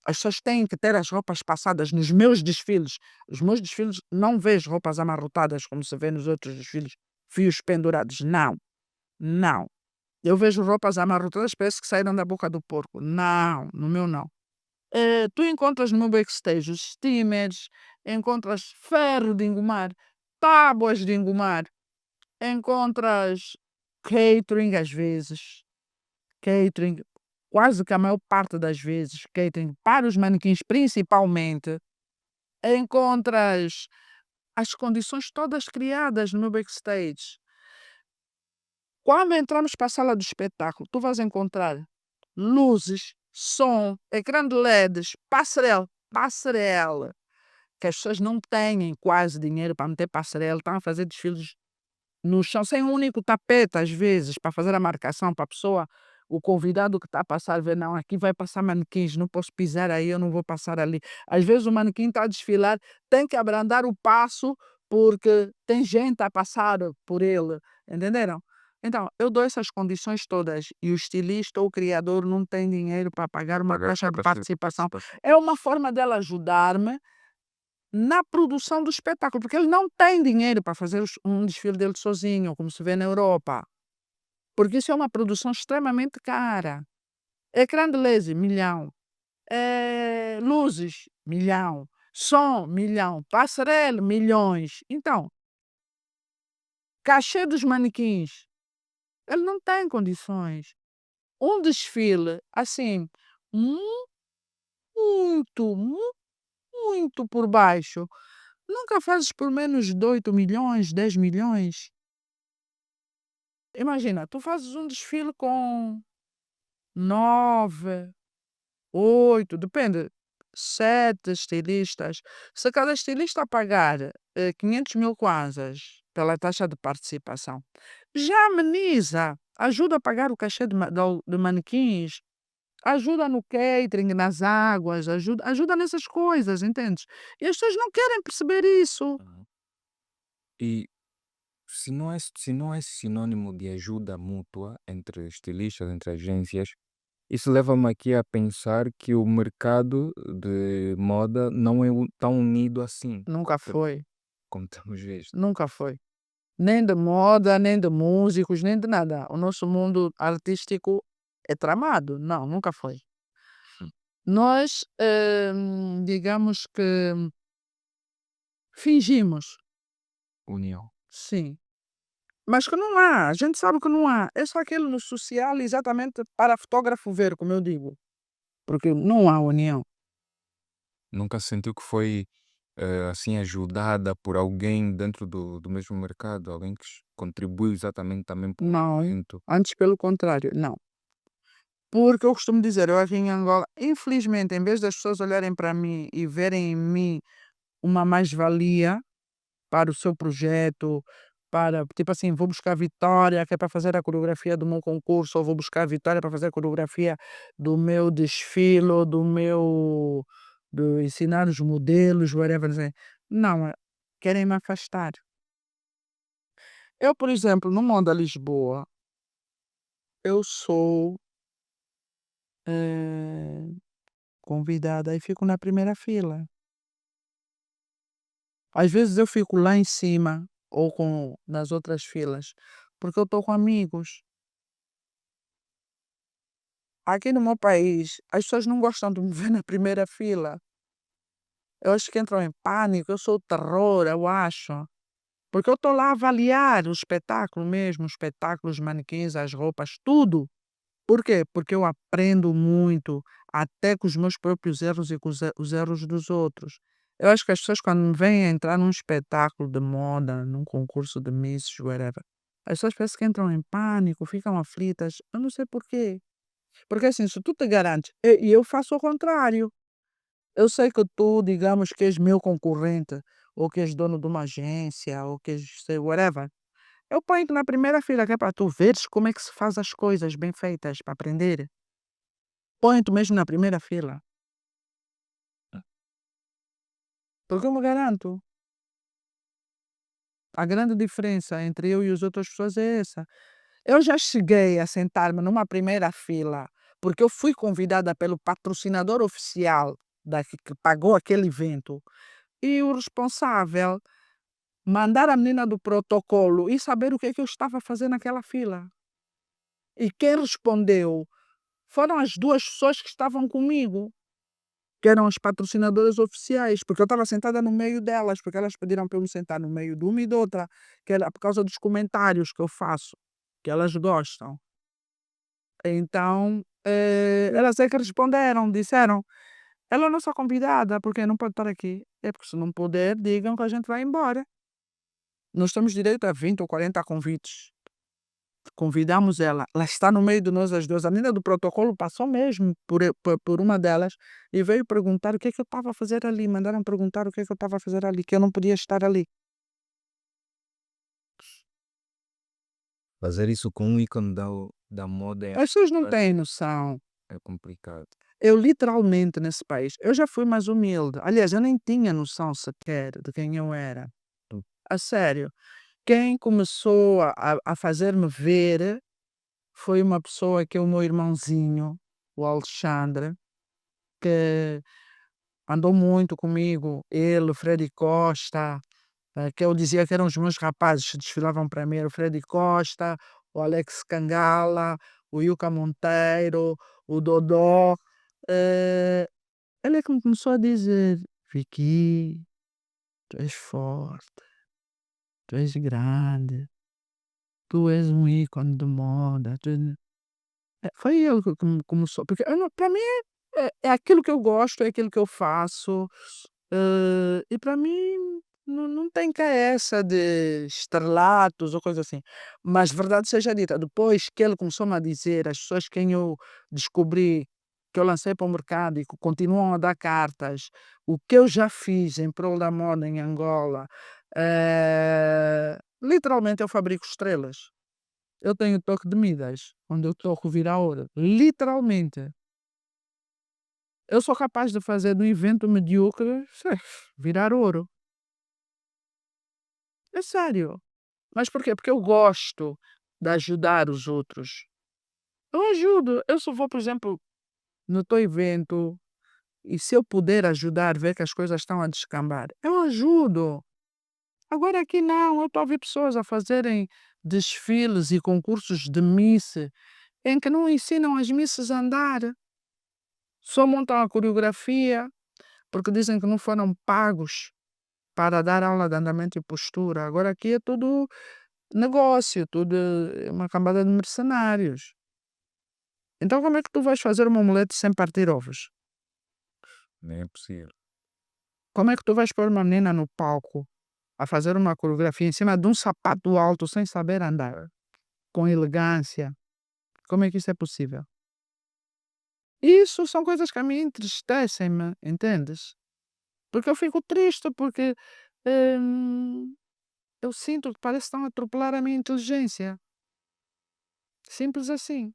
as pessoas têm que ter as roupas passadas nos meus desfiles. Os meus desfiles não vejo roupas amarrotadas como se vê nos outros desfiles, fios pendurados. Não, não. Eu vejo roupas amarrotadas, parece que saíram da boca do porco. Não, no meu não. Tu encontras no meu backstage os steamers, encontras ferro de engomar, tábuas de engomar, encontras catering às vezes, catering, quase que a maior parte das vezes, catering para os manequins principalmente, encontras as condições todas criadas no meu backstage. Quando entramos para a sala do espetáculo, tu vais encontrar luzes, som, ecrã de LEDs, passarela, que as pessoas não têm quase dinheiro para meter passarela, estão a fazer desfiles no chão, sem um único tapete, às vezes, para fazer a marcação para a pessoa, o convidado que está a passar, ver, não, aqui vai passar manequins, não posso pisar aí, eu não vou passar ali. Às vezes o manequim está a desfilar, tem que abrandar o passo, porque tem gente a passar por ele, entenderam? Então, eu dou essas condições todas e o estilista ou o criador não tem dinheiro para pagar uma Pagar taxa de para participação. participação. É uma forma dela ajudar-me na produção do espetáculo, porque ele não tem dinheiro para fazer um desfile dele sozinho, como se vê na Europa, porque isso é uma produção extremamente cara. Ecrã de laser, milhão. Luzes, milhão. Som, milhão. Passarela, milhões. Então, cachê dos manequins, ele não tem condições. Um desfile, assim, muito, muito por baixo, nunca fazes por menos de 8 milhões, 10 milhões. Imagina, tu fazes um desfile com 9, 8, depende, 7 estilistas. Se cada estilista pagar 500 mil kwanzas pela taxa de participação, já ameniza, ajuda a pagar o cachê de manequins, ajuda no catering, nas águas, ajuda nessas coisas, entendes? E as pessoas não querem perceber isso. Uhum. E se não é sinônimo de ajuda mútua entre estilistas, entre agências, isso leva-me aqui a pensar que o mercado de moda não é tão unido assim, Nunca foi, como temos visto. nunca foi. Nem de moda, nem de músicos, nem de nada. O nosso mundo artístico é tramado. Não, nunca foi. Hum. Nós, digamos que fingimos, União. sim. Mas que não há, a gente sabe que não há. É só aquilo no social exatamente para fotógrafo ver, como eu digo. Porque não há união. Nunca sentiu que foi assim ajudada por alguém dentro do mesmo mercado, alguém que contribui exatamente também para o Não, evento. antes pelo contrário, não. Porque eu costumo dizer, eu aqui em Angola, infelizmente, em vez das pessoas olharem para mim e verem em mim uma mais-valia para o seu projeto, para, tipo assim, vou buscar a Vitória, que é para fazer a coreografia do meu concurso, ou vou buscar a Vitória para fazer a coreografia do meu desfile, ou de ensinar os modelos, whatever. Não, sei. Não, querem me afastar. Eu, por exemplo, no Moda Lisboa, eu sou eh, convidada e fico na primeira fila. Às vezes eu fico lá em cima ou nas outras filas, porque eu estou com amigos. Aqui no meu país, as pessoas não gostam de me ver na primeira fila. Eu acho que entram em pânico, eu sou o terror, eu acho. Porque eu estou lá a avaliar o espetáculo mesmo, os espetáculos, os manequins, as roupas, tudo. Por quê? Porque eu aprendo muito, até com os meus próprios erros e com os erros dos outros. Eu acho que as pessoas quando me veem entrar num espetáculo de moda, num concurso de misses, whatever, as pessoas parecem que entram em pânico, ficam aflitas. Eu não sei porquê. Porque assim, se tu te garantes, e eu faço o contrário. Eu sei que tu, digamos que és meu concorrente, ou que és dono de uma agência, ou que és, sei, whatever. Eu ponho-te na primeira fila, que é para tu veres como é que se faz as coisas bem feitas, para aprender. Ponho-te mesmo na primeira fila. Porque eu me garanto. A grande diferença entre eu e as outras pessoas é essa. Eu já cheguei a sentar-me numa primeira fila, porque eu fui convidada pelo patrocinador oficial que pagou aquele evento, e o responsável mandar a menina do protocolo e saber o que é que eu estava a fazer naquela fila. E quem respondeu foram as duas pessoas que estavam comigo, que eram as patrocinadoras oficiais, porque eu estava sentada no meio delas, porque elas pediram para eu me sentar no meio de uma e de outra, que era por causa dos comentários que eu faço, que elas gostam. Então, elas é que responderam, disseram: "Ela é nossa convidada, porque não pode estar aqui?" É porque se não puder, digam que a gente vai embora. Nós temos direito a 20 ou 40 convites. Convidamos ela, ela está no meio de nós as 2. A menina do protocolo passou mesmo por uma delas e veio perguntar o que é que eu estava a fazer ali. Mandaram perguntar o que é que eu estava a fazer ali, que eu não podia estar ali. Fazer isso com um ícone da moda As pessoas não têm noção. é complicado. Eu literalmente nesse país, eu já fui mais humilde. Aliás, eu nem tinha noção sequer de quem eu era. Hum. A sério. Quem começou a fazer-me ver foi uma pessoa que é o meu irmãozinho, o Alexandre, que andou muito comigo, ele, o Freddy Costa, que eu dizia que eram os meus rapazes que desfilavam para mim, era o Freddy Costa, o Alex Cangala, o Yuca Monteiro, o Dodó. Eh, Ele é que me começou a dizer: "Vicky, tu és forte, tu és grande, tu és um ícone de moda, foi ele que começou, porque eu não, para mim é aquilo que eu gosto, é aquilo que eu faço, e para mim não tem cá essa de estrelatos ou coisa assim. Mas verdade seja dita, depois que ele começou-me a dizer, as pessoas quem eu descobri, que eu lancei para o mercado e que continuam a dar cartas, o que eu já fiz em prol da moda em Angola, literalmente eu fabrico estrelas. Eu tenho toque de Midas, onde eu toco vira ouro, literalmente. Eu sou capaz de fazer de um evento medíocre, virar ouro. É sério. Mas por quê? Porque eu gosto de ajudar os outros. Eu ajudo. Eu só vou, por exemplo, no teu evento, e se eu puder ajudar, ver que as coisas estão a descambar, eu ajudo. Agora aqui não, eu estou a ver pessoas a fazerem desfiles e concursos de Miss, em que não ensinam as misses a andar. Só montam a coreografia, porque dizem que não foram pagos para dar aula de andamento e postura. Agora aqui é tudo negócio, tudo é uma cambada de mercenários. Então como é que tu vais fazer uma omelete sem partir ovos? Nem é possível. Como é que tu vais pôr uma menina no palco a fazer uma coreografia em cima de um sapato alto sem saber andar, com elegância? Como é que isso é possível? Isso são coisas que a mim entristecem-me, entendes? Porque eu fico triste, porque hum, eu sinto que parece que estão a atropelar a minha inteligência. Simples assim.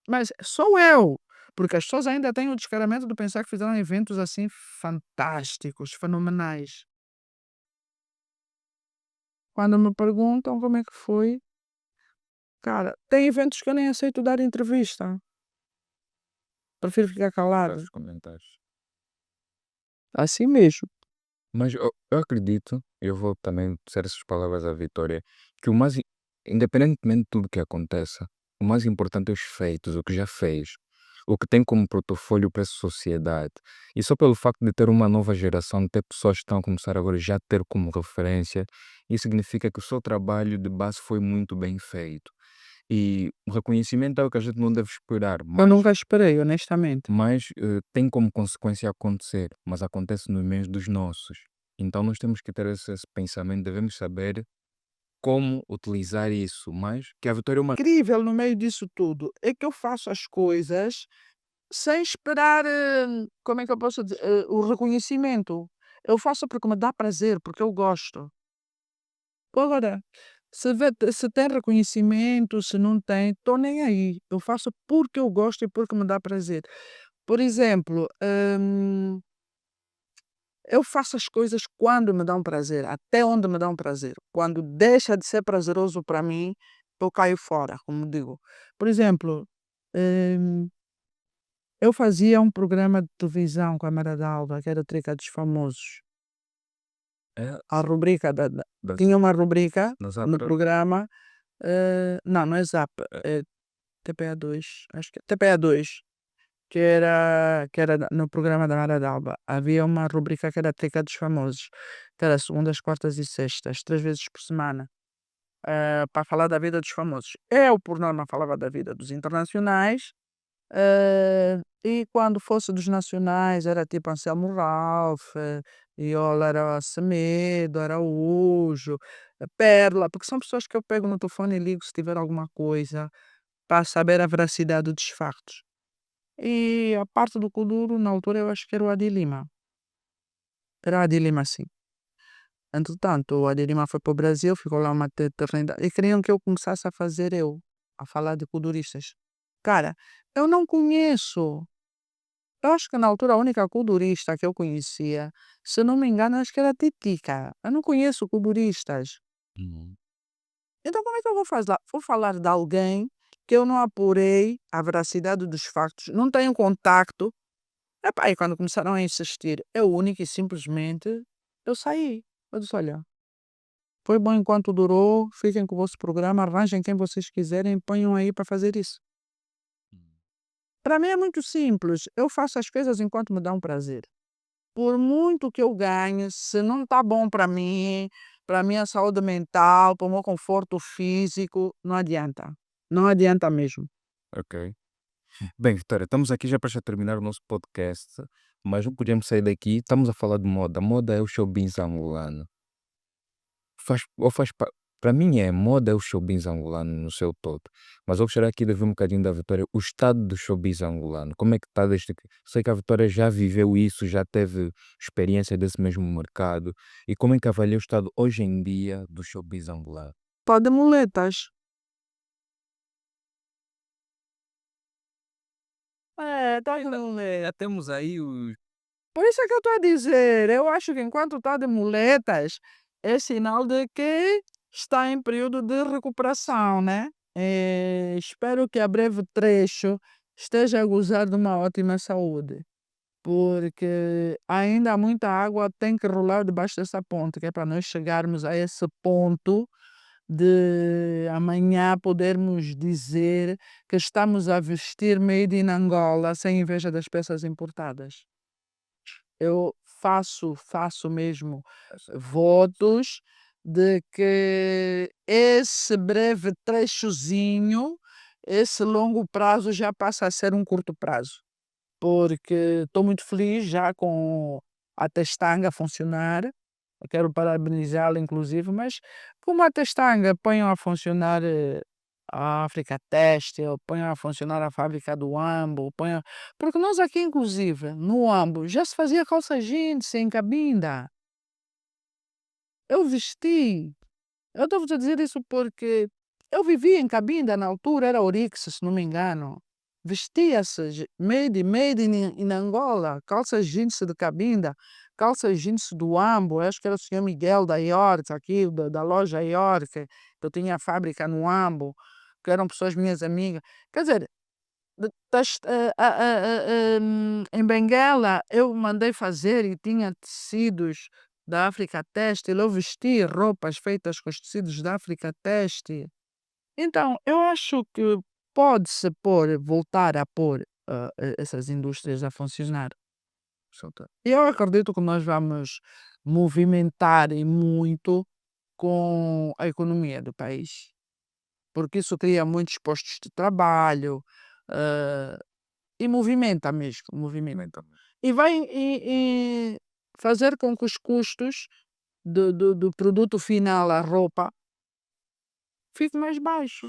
Mas sou eu, porque as pessoas ainda têm o descaramento de pensar que fizeram eventos assim fantásticos, fenomenais. Quando me perguntam como é que foi, cara, tem eventos que eu nem aceito dar entrevista. Prefiro ficar calado. Fazes comentários. Assim mesmo. Mas eu acredito, eu vou também dizer essas palavras à Vitória, que independentemente de tudo que aconteça, o mais importante é os feitos, o que já fez. o que tem como portfólio para essa sociedade. E só pelo facto de ter uma nova geração, de ter pessoas que estão a começar agora já a ter como referência, isso significa que o seu trabalho de base foi muito bem feito. E o reconhecimento é o que a gente não deve esperar, Eu nunca esperei, honestamente. mas tem como consequência acontecer, mas acontece no meio dos nossos. Então nós temos que ter esse pensamento, devemos saber como utilizar isso, mas que a vitória é uma. Incrível no meio disso tudo é que eu faço as coisas sem esperar, como é que eu posso dizer, o reconhecimento. Eu faço porque me dá prazer, porque eu gosto. Agora, se tem reconhecimento, se não tem, estou nem aí. Eu faço porque eu gosto e porque me dá prazer. Por exemplo, eu faço as coisas quando me dão prazer, até onde me dão prazer. Quando deixa de ser prazeroso para mim, eu caio fora, como digo. Por exemplo, hum, eu fazia um programa de televisão com a Mara D'Alba, que era Trica dos Famosos. É, A rubrica da, tinha uma rubrica da no Zapra, programa, não, não é Zap, é, é TPA2, acho que é TPA2, que era no programa da Mara D'Alba. Havia uma rubrica que era a Trica dos Famosos, que era segundas, quartas e sextas, 3 vezes por semana, para falar da vida dos famosos. Eu, por norma, falava da vida dos internacionais, e quando fosse dos nacionais era tipo Anselmo Ralph, Iola era Semedo, Araújo, Perla, porque são pessoas que eu pego no telefone e ligo se tiver alguma coisa, para saber a veracidade dos factos. E a parte do Kuduro, na altura, eu acho que era o Adi Lima. Era o Adi Lima, sim. Entretanto, o Adi Lima foi para o Brasil, ficou lá uma eternidade. E queriam que eu começasse a fazer a falar de kuduristas. Cara, eu não conheço. Eu acho que na altura a única kudurista que eu conhecia, se não me engano, acho que era a Titica. Eu não conheço kuduristas. Uhum. Então como é que eu vou falar de alguém que eu não apurei a veracidade dos factos, não tenho contacto? Epá, e quando começaram a insistir, eu única e simplesmente, eu saí. Eu disse, olha, foi bom enquanto durou, fiquem com o vosso programa, arranjem quem vocês quiserem, ponham aí para fazer isso. Para mim é muito simples, eu faço as coisas enquanto me dão prazer. Por muito que eu ganhe, se não está bom para minha saúde mental, para o meu conforto físico, não adianta. Não adianta mesmo. Ok. Bem, Vitória, estamos aqui já para terminar o nosso podcast, mas não podemos sair daqui. Estamos a falar de moda. Moda é o showbiz angolano. Faz para mim é moda é o showbiz angolano no seu todo. Mas eu gostaria aqui de ver um bocadinho da Vitória, o estado do showbiz angolano. Como é que está desde que. Sei que a Vitória já viveu isso, já teve experiência desse mesmo mercado. E como é que avalia o estado hoje em dia do showbiz angolano? Pá de muletas. É, tá, então, já temos aí os. Por isso é que eu estou a dizer, eu acho que enquanto está de muletas, é sinal de que está em período de recuperação, né? Espero que a breve trecho esteja a gozar de uma ótima saúde, porque ainda há muita água tem que rolar debaixo dessa ponte, que é para nós chegarmos a esse ponto de amanhã podermos dizer que estamos a vestir made in Angola sem inveja das peças importadas. Eu faço mesmo votos de que esse breve trechozinho, esse longo prazo já passa a ser um curto prazo, porque estou muito feliz já com a Testanga a funcionar. Eu quero parabenizá-la inclusive, mas como a Testanga ponham a funcionar, a África Têxtil, ponham a funcionar a fábrica do Ambo, ponham porque nós aqui inclusive, no Ambo, já se fazia calça jeans em Cabinda. Eu vesti. Eu estou-vos a dizer isso porque eu vivi em Cabinda na altura, era Orix, se não me engano. Vestia-se made in Angola, calças jeans de Cabinda, calças jeans do Ambo, acho que era o senhor Miguel da York, aqui da loja York, que eu tinha a fábrica no Ambo, que eram pessoas minhas amigas. Quer dizer, em Benguela eu mandei fazer e tinha tecidos da África Têxtil, eu vesti roupas feitas com os tecidos da África Têxtil. Então, eu acho que pode-se voltar a pôr essas indústrias a funcionar. E eu acredito que nós vamos movimentar e muito com a economia do país, porque isso cria muitos postos de trabalho, eh, e movimenta mesmo, movimenta. E vai fazer com que os custos do produto final, a roupa, fique mais baixo.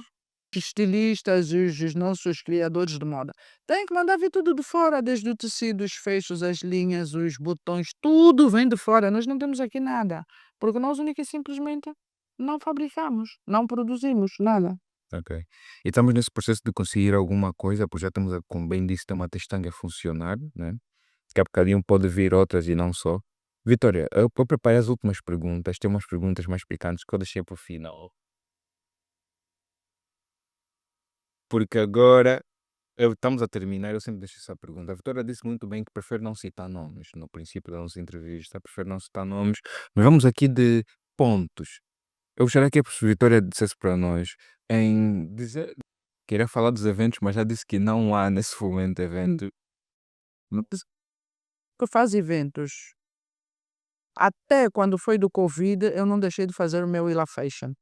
Os estilistas e os nossos criadores de moda têm que mandar vir tudo de fora, desde o tecido, os fechos, as linhas, os botões, tudo vem de fora. Nós não temos aqui nada, porque nós única e simplesmente não fabricamos, não produzimos nada. Ok. E estamos nesse processo de conseguir alguma coisa, porque já estamos, como bem disse, tem uma testanga a funcionar, né? Que a bocadinho pode vir outras e não só. Vitória, eu preparei as últimas perguntas, tem umas perguntas mais picantes que eu deixei para o final. Porque agora estamos a terminar, eu sempre deixo essa pergunta. A Vitória disse muito bem que prefere não citar nomes no princípio da nossa entrevista, prefere não citar nomes, mas vamos aqui de pontos. Eu gostaria que a Vitória dissesse para nós em dizer, queria falar dos eventos, mas já disse que não há nesse momento evento. Que faz eventos. Até quando foi do Covid, eu não deixei de fazer o meu Willa Fashion,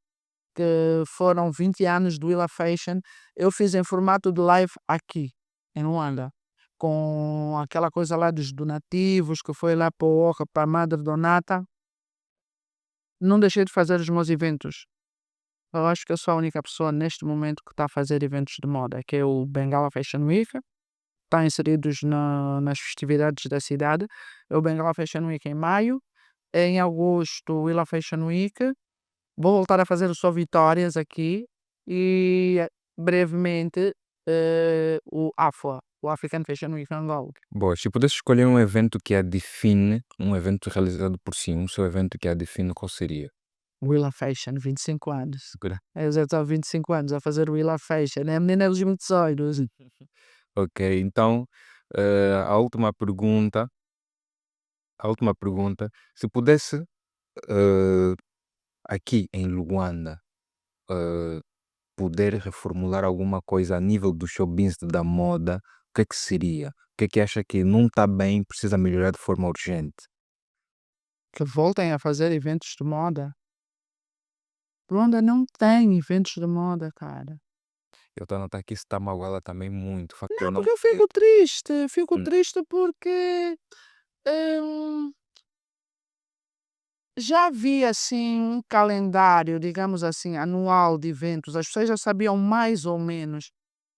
que foram 20 anos do Willa Fashion. Eu fiz em formato de live aqui, em Luanda, com aquela coisa lá dos donativos, que foi lá para a Madre Donata. Não deixei de fazer os meus eventos. Eu acho que eu sou a única pessoa neste momento que está a fazer eventos de moda, que é o Bengala Fashion Week. Está inseridos nas festividades da cidade. É o Bengala Fashion Week em maio. Em agosto, o Willa Fashion Week. Vou voltar a fazer o Só Vitórias aqui e brevemente o AFA, o African Fashion Week Angola. Boa, se pudesse escolher um evento que a define, um evento realizado por si, um seu evento que a define, qual seria? Willa Fashion, 25 anos. Gra- Eu já estou há 25 anos a fazer o Willa Fashion. É a menina dos muitos olhos. Ok, então a última pergunta, se pudesse eh, aqui em Luanda eh, poder reformular alguma coisa a nível do show business da moda, o que é que seria? O que é que acha que não está bem, precisa melhorar de forma urgente? Que voltem a fazer eventos de moda. Luanda não tem eventos de moda, cara. Eu estou a notar que isso está magoada também muito, o facto de eu Não, não. porque eu fico triste. Fico Hum, triste porque hum, já havia assim um calendário, digamos assim, anual de eventos. As pessoas já sabiam mais ou menos.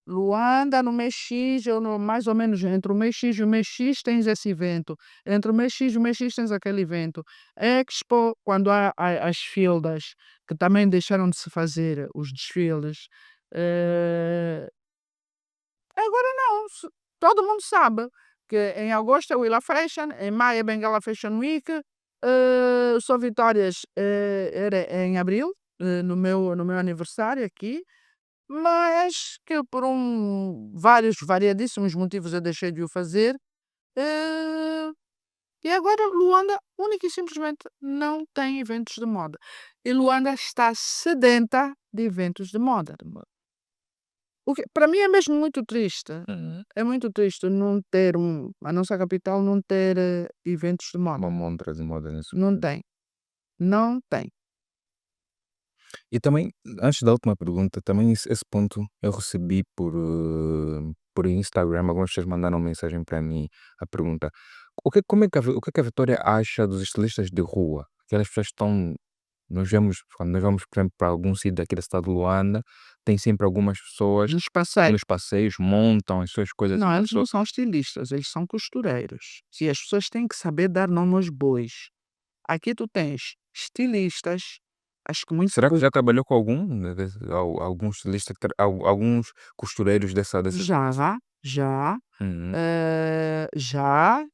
Luanda no mês X, eu no, mais ou menos entre o mês X e o mês X tens esse evento. Entre o mês X e o mês X tens aquele evento. Expo, quando há as fieldas, que também deixaram de se fazer os desfiles. eh, Agora não, todo mundo sabe que em agosto é o Willa Fashion, em maio é Bengala Fashion Week, Só Vitórias era em abril, no meu aniversário aqui, mas que por vários variadíssimos motivos eu deixei de o fazer. eh, e agora Luanda, única e simplesmente, não tem eventos de moda. E Luanda está sedenta de eventos de moda. O que para mim é mesmo muito triste. uhum. É muito triste não ter a nossa capital não ter, eventos de moda. Uma montra de moda nesse Não momento. tem, não tem. E também, antes da última pergunta, também esse ponto eu recebi por Instagram, algumas pessoas mandaram mensagem para mim a pergunta: como é que o que é que a Vitória acha dos estilistas de rua? Aquelas pessoas que estão, nós vemos, quando nós vamos, por exemplo, para algum sítio daqui da cidade de Luanda, tem sempre algumas pessoas Dos que passeios. nos passeios montam as suas coisas. Não, Uma eles não pessoa, são estilistas, eles são costureiros. E as pessoas têm que saber dar nome aos bois. Aqui tu tens estilistas, acho que muito será que já pouco. trabalhou com algum, né, alguns estilistas, alguns costureiros dessa? Já, já. Uhum.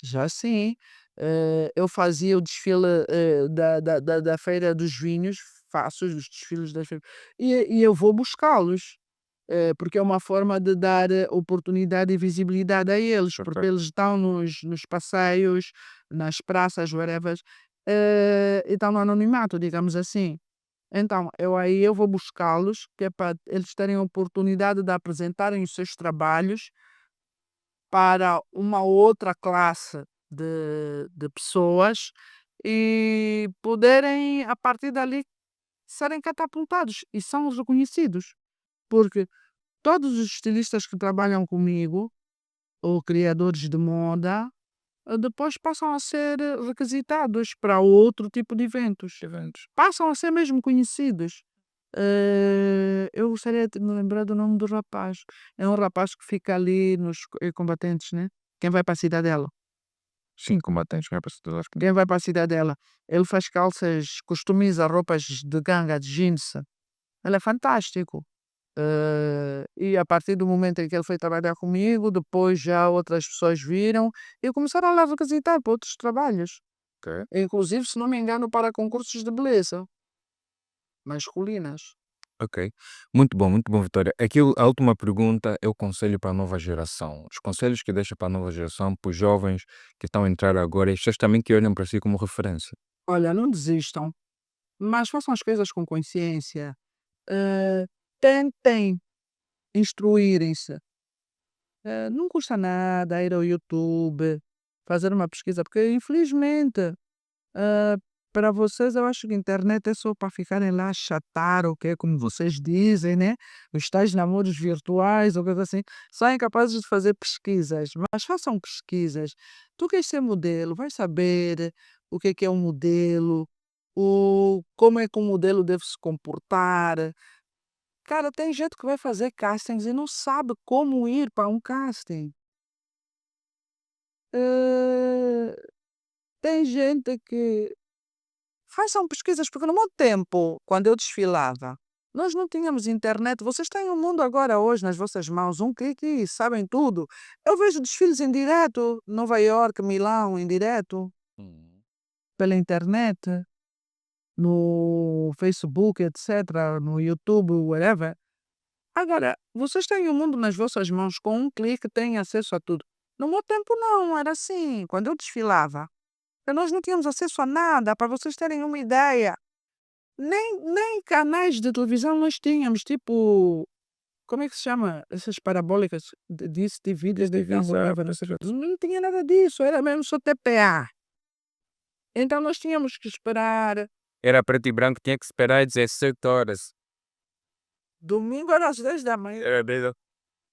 Já sim. Eu fazia o desfile, da feira dos vinhos, faço os desfiles das feiras e eu vou buscá-los, porque é uma forma de dar, oportunidade e visibilidade a eles, Ok. porque eles estão nos passeios, nas praças, whatever, e estão no anonimato, digamos assim. Então, eu vou buscá-los, que é para eles terem a oportunidade de apresentarem os seus trabalhos para uma outra classe de pessoas e poderem, a partir dali, serem catapultados e são reconhecidos. Porque todos os estilistas que trabalham comigo, ou criadores de moda, depois passam a ser requisitados para outro tipo de eventos. Eventos. Passam a ser mesmo conhecidos. Eu gostaria de me lembrar do nome do rapaz. É um rapaz que fica ali nos combatentes, né? Quem vai para a Cidadela? Sim, combatentes, capacitadores. Quem vai para a Cidadela? Ele faz calças, customiza roupas de ganga, de jeans. Ele é fantástico. E a partir do momento em que ele foi trabalhar comigo, depois já outras pessoas viram e começaram a lá requisitar para outros trabalhos. Ok. Inclusive, se não me engano, para concursos de beleza masculinas. Ok. Muito bom, Vitória. Aqui a última pergunta é o conselho para a nova geração. Os conselhos que deixa para a nova geração, para os jovens que estão a entrar agora e as pessoas também que olham para si como referência. Olha, não desistam, mas façam as coisas com consciência. Eh, Tentem instruírem-se. Não custa nada ir ao YouTube, fazer uma pesquisa, porque infelizmente, ah, para vocês eu acho que a internet é só para ficarem lá a chatar, o que é como vocês dizem, né? Os tais namoros virtuais ou coisa assim, são incapazes de fazer pesquisas, mas façam pesquisas. Tu queres ser modelo, vai saber o que é um modelo, como é que um modelo deve se comportar. Cara, tem gente que vai fazer castings e não sabe como ir para um casting. Eh, Tem gente que façam pesquisas, porque no meu tempo, quando eu desfilava, nós não tínhamos internet. Vocês têm o mundo agora hoje nas vossas mãos, um clique e sabem tudo. Eu vejo desfiles em direto, Nova York, Milão, em direto, Hum. pela internet, no Facebook, etc., no YouTube, whatever. Agora, vocês têm o mundo nas vossas mãos, com um clique têm acesso a tudo. No meu tempo não, era assim, quando eu desfilava. Nós não tínhamos acesso a nada, para vocês terem uma ideia. Nem canais de televisão nós tínhamos, tipo, como é que se chama? Essas parabólicas disso, de vídeos de whatever, não sei o quê. Não tinha nada disso, era mesmo só TPA. Então nós tínhamos que esperar. Era preto e branco, tinha que esperar 17 horas. Domingo era às 10 da manhã. Era mesmo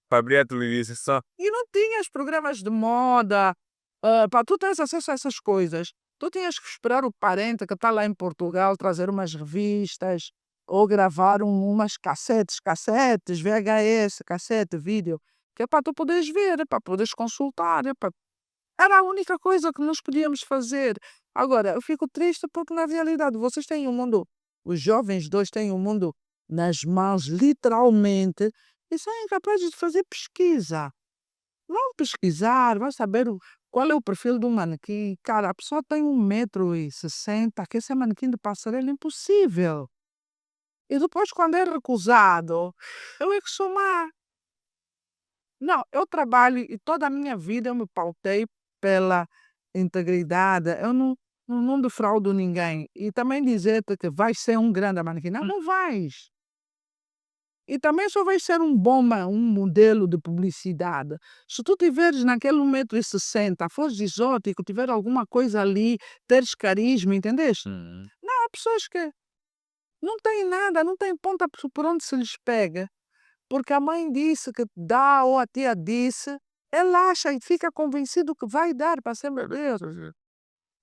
para abrir a televisão só. E não tinhas programas de moda, para tu teres acesso a essas coisas. Tu tinhas que esperar o parente que está lá em Portugal trazer umas revistas ou gravar umas cassetes, VHS, cassete, vídeo, que é para tu poderes ver, para poderes consultar. Era a única coisa que nós podíamos fazer. Agora, eu fico triste porque, na realidade, vocês têm o mundo, os jovens dois têm o mundo nas mãos, literalmente, e são incapazes de fazer pesquisa. Vão pesquisar, vão saber qual é o perfil do manequim. Cara, a pessoa tem 1,60 m, que esse é manequim de passarela, impossível. E depois, quando é recusado, eu é que sou má. Não, eu trabalho e toda a minha vida eu me pautei pela integridade. Eu não defraudo ninguém. E também dizer-te que vais ser um grande manequim. Não, não vais. E também só vais ser um bom um modelo de publicidade. Se tu tiveres naquele 1,60 m, fores exótico, tiver alguma coisa ali, teres carisma, entendeste? Hum. Não, há pessoas que não têm nada, não têm ponta por onde se lhes pega. Porque a mãe disse que dá ou a tia disse, ele acha e fica convencido que vai dar para ser beleza.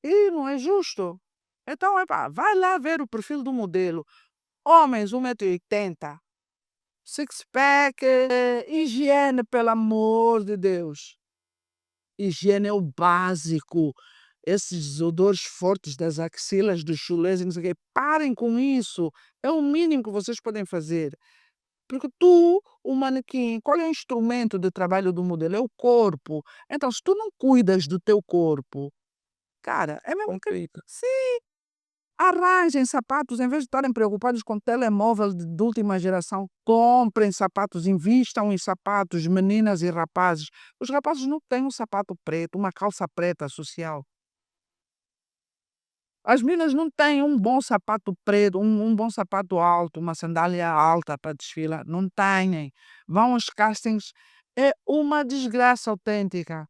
E não é justo. Então, epá, vai lá ver o perfil do modelo. Homens, 1,80 m, six-pack, higiene, pelo amor de Deus. Higiene é o básico. Esses odores fortes das axilas, dos chulés, e não sei o quê, parem com isso. É o mínimo que vocês podem fazer. Porque tu, o manequim, qual é o instrumento de trabalho do modelo? É o corpo. Então, se tu não cuidas do teu corpo, cara, é mesmo que Complica. sim, arranjem sapatos, em vez de estarem preocupados com telemóvel de última geração, comprem sapatos, invistam em sapatos, meninas e rapazes. Os rapazes não têm um sapato preto, uma calça preta social. As meninas não têm um bom sapato preto, um bom sapato alto, uma sandália alta para desfilar. Não têm. Vão aos castings. É uma desgraça autêntica.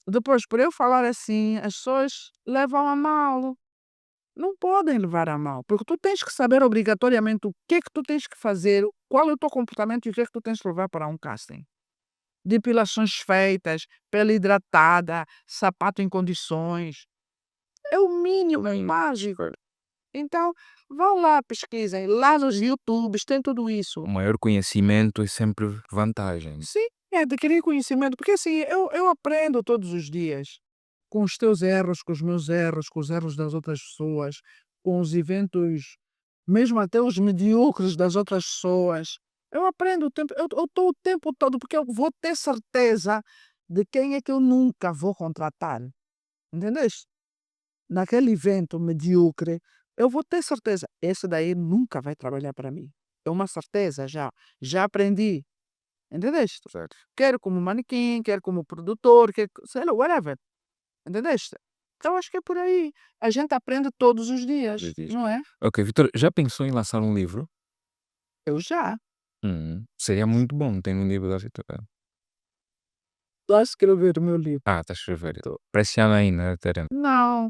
Depois, por eu falar assim, as pessoas levam a mal. Não podem levar a mal, porque tu tens que saber obrigatoriamente o que é que tu tens que fazer, qual é o teu comportamento e o que é que tu tens que levar para um casting. Depilações feitas, pele hidratada, sapato em condições. É o mínimo, é mágico. Então, vão lá, pesquisem. Lá nos YouTubes tem tudo isso. O maior conhecimento é sempre vantagem. Sim, é adquirir conhecimento, porque assim, eu aprendo todos os dias com os teus erros, com os meus erros, com os erros das outras pessoas, com os eventos, mesmo até os medíocres das outras pessoas. Eu aprendo o tempo, eu estou o tempo todo, porque eu vou ter certeza de quem é que eu nunca vou contratar. Entendeste? Naquele evento medíocre, eu vou ter certeza, esse daí nunca vai trabalhar para mim. É uma certeza já. Já aprendi. Entendeste? Certo. Quer como manequim, quer como produtor, quer, sei lá, whatever. Entendeste? Então acho que é por aí. A gente aprende todos os dias, Diz. não é? Ok, Vitor, já pensou em lançar um livro? Eu já. Seria muito bom ter um livro da Vitória. Estou a escrever o meu livro. Ah, está a escrever. Para esse ano ainda, teremos. Não,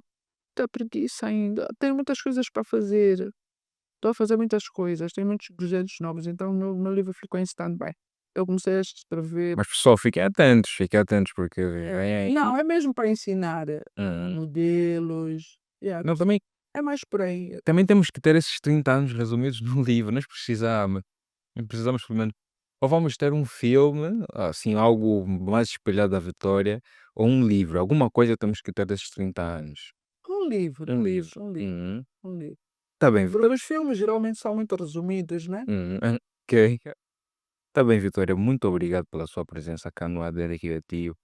muita preguiça ainda. Tenho muitas coisas para fazer. Estou a fazer muitas coisas. Tenho muitos projetos novos. Então o meu livro ficou em stand-by. Eu comecei a escrever. Mas pessoal, fiquem atentos, porque vem aí. Não, é mesmo para ensinar Hum. modelos. Yeah, Não, também, é mais por aí. também temos que ter esses 30 anos resumidos no livro, nós precisamos pelo menos, ou vamos ter um filme, assim, algo mais espelhado da Vitória, ou um livro, alguma coisa temos que ter desses 30 anos. Um livro, Um livro. um livro, um livro. Tá bem, Agora, os filmes geralmente são muito resumidos, né? ok. Tá bem, Vitória, muito obrigado pela sua presença cá no ADN Criativo.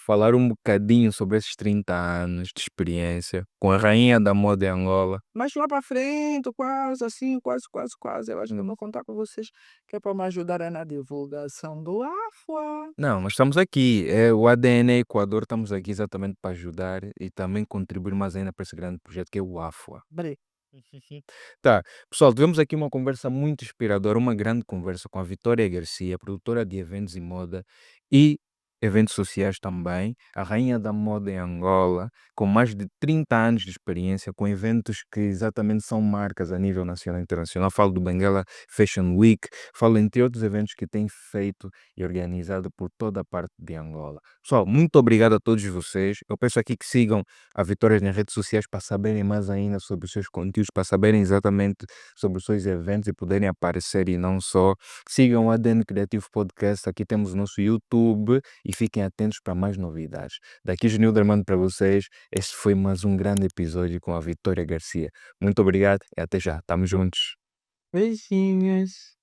Falar um bocadinho sobre esses 30 anos de experiência com a rainha da moda em Angola. Mas lá para frente, quase assim, quase, quase, quase. Eu acho que eu Hum. vou contar com vocês que é para me ajudarem na divulgação do AFUA. Não, nós estamos aqui, o ADN Equador, estamos aqui exatamente para ajudar e também contribuir mais ainda para esse grande projeto que é o AFUA. Bre. Tá, pessoal, tivemos aqui uma conversa muito inspiradora, uma grande conversa com a Vitória Garcia, produtora de eventos e moda e eventos sociais também, a rainha da moda em Angola, com mais de 30 anos de experiência, com eventos que exatamente são marcas a nível nacional e internacional. Falo do Benguela Fashion Week, falo entre outros eventos que tem feito e organizado por toda a parte de Angola. Pessoal, muito obrigado a todos vocês. Eu peço aqui que sigam a Vitória nas redes sociais para saberem mais ainda sobre os seus conteúdos, para saberem exatamente sobre os seus eventos e poderem aparecer e não só. Sigam o ADN Criativo Podcast, aqui temos o nosso YouTube e fiquem atentos para mais novidades. Daqui Junil Dermando para vocês, este foi mais um grande episódio com a Vitória Garcia. Muito obrigado e até já, estamos juntos. Beijinhos.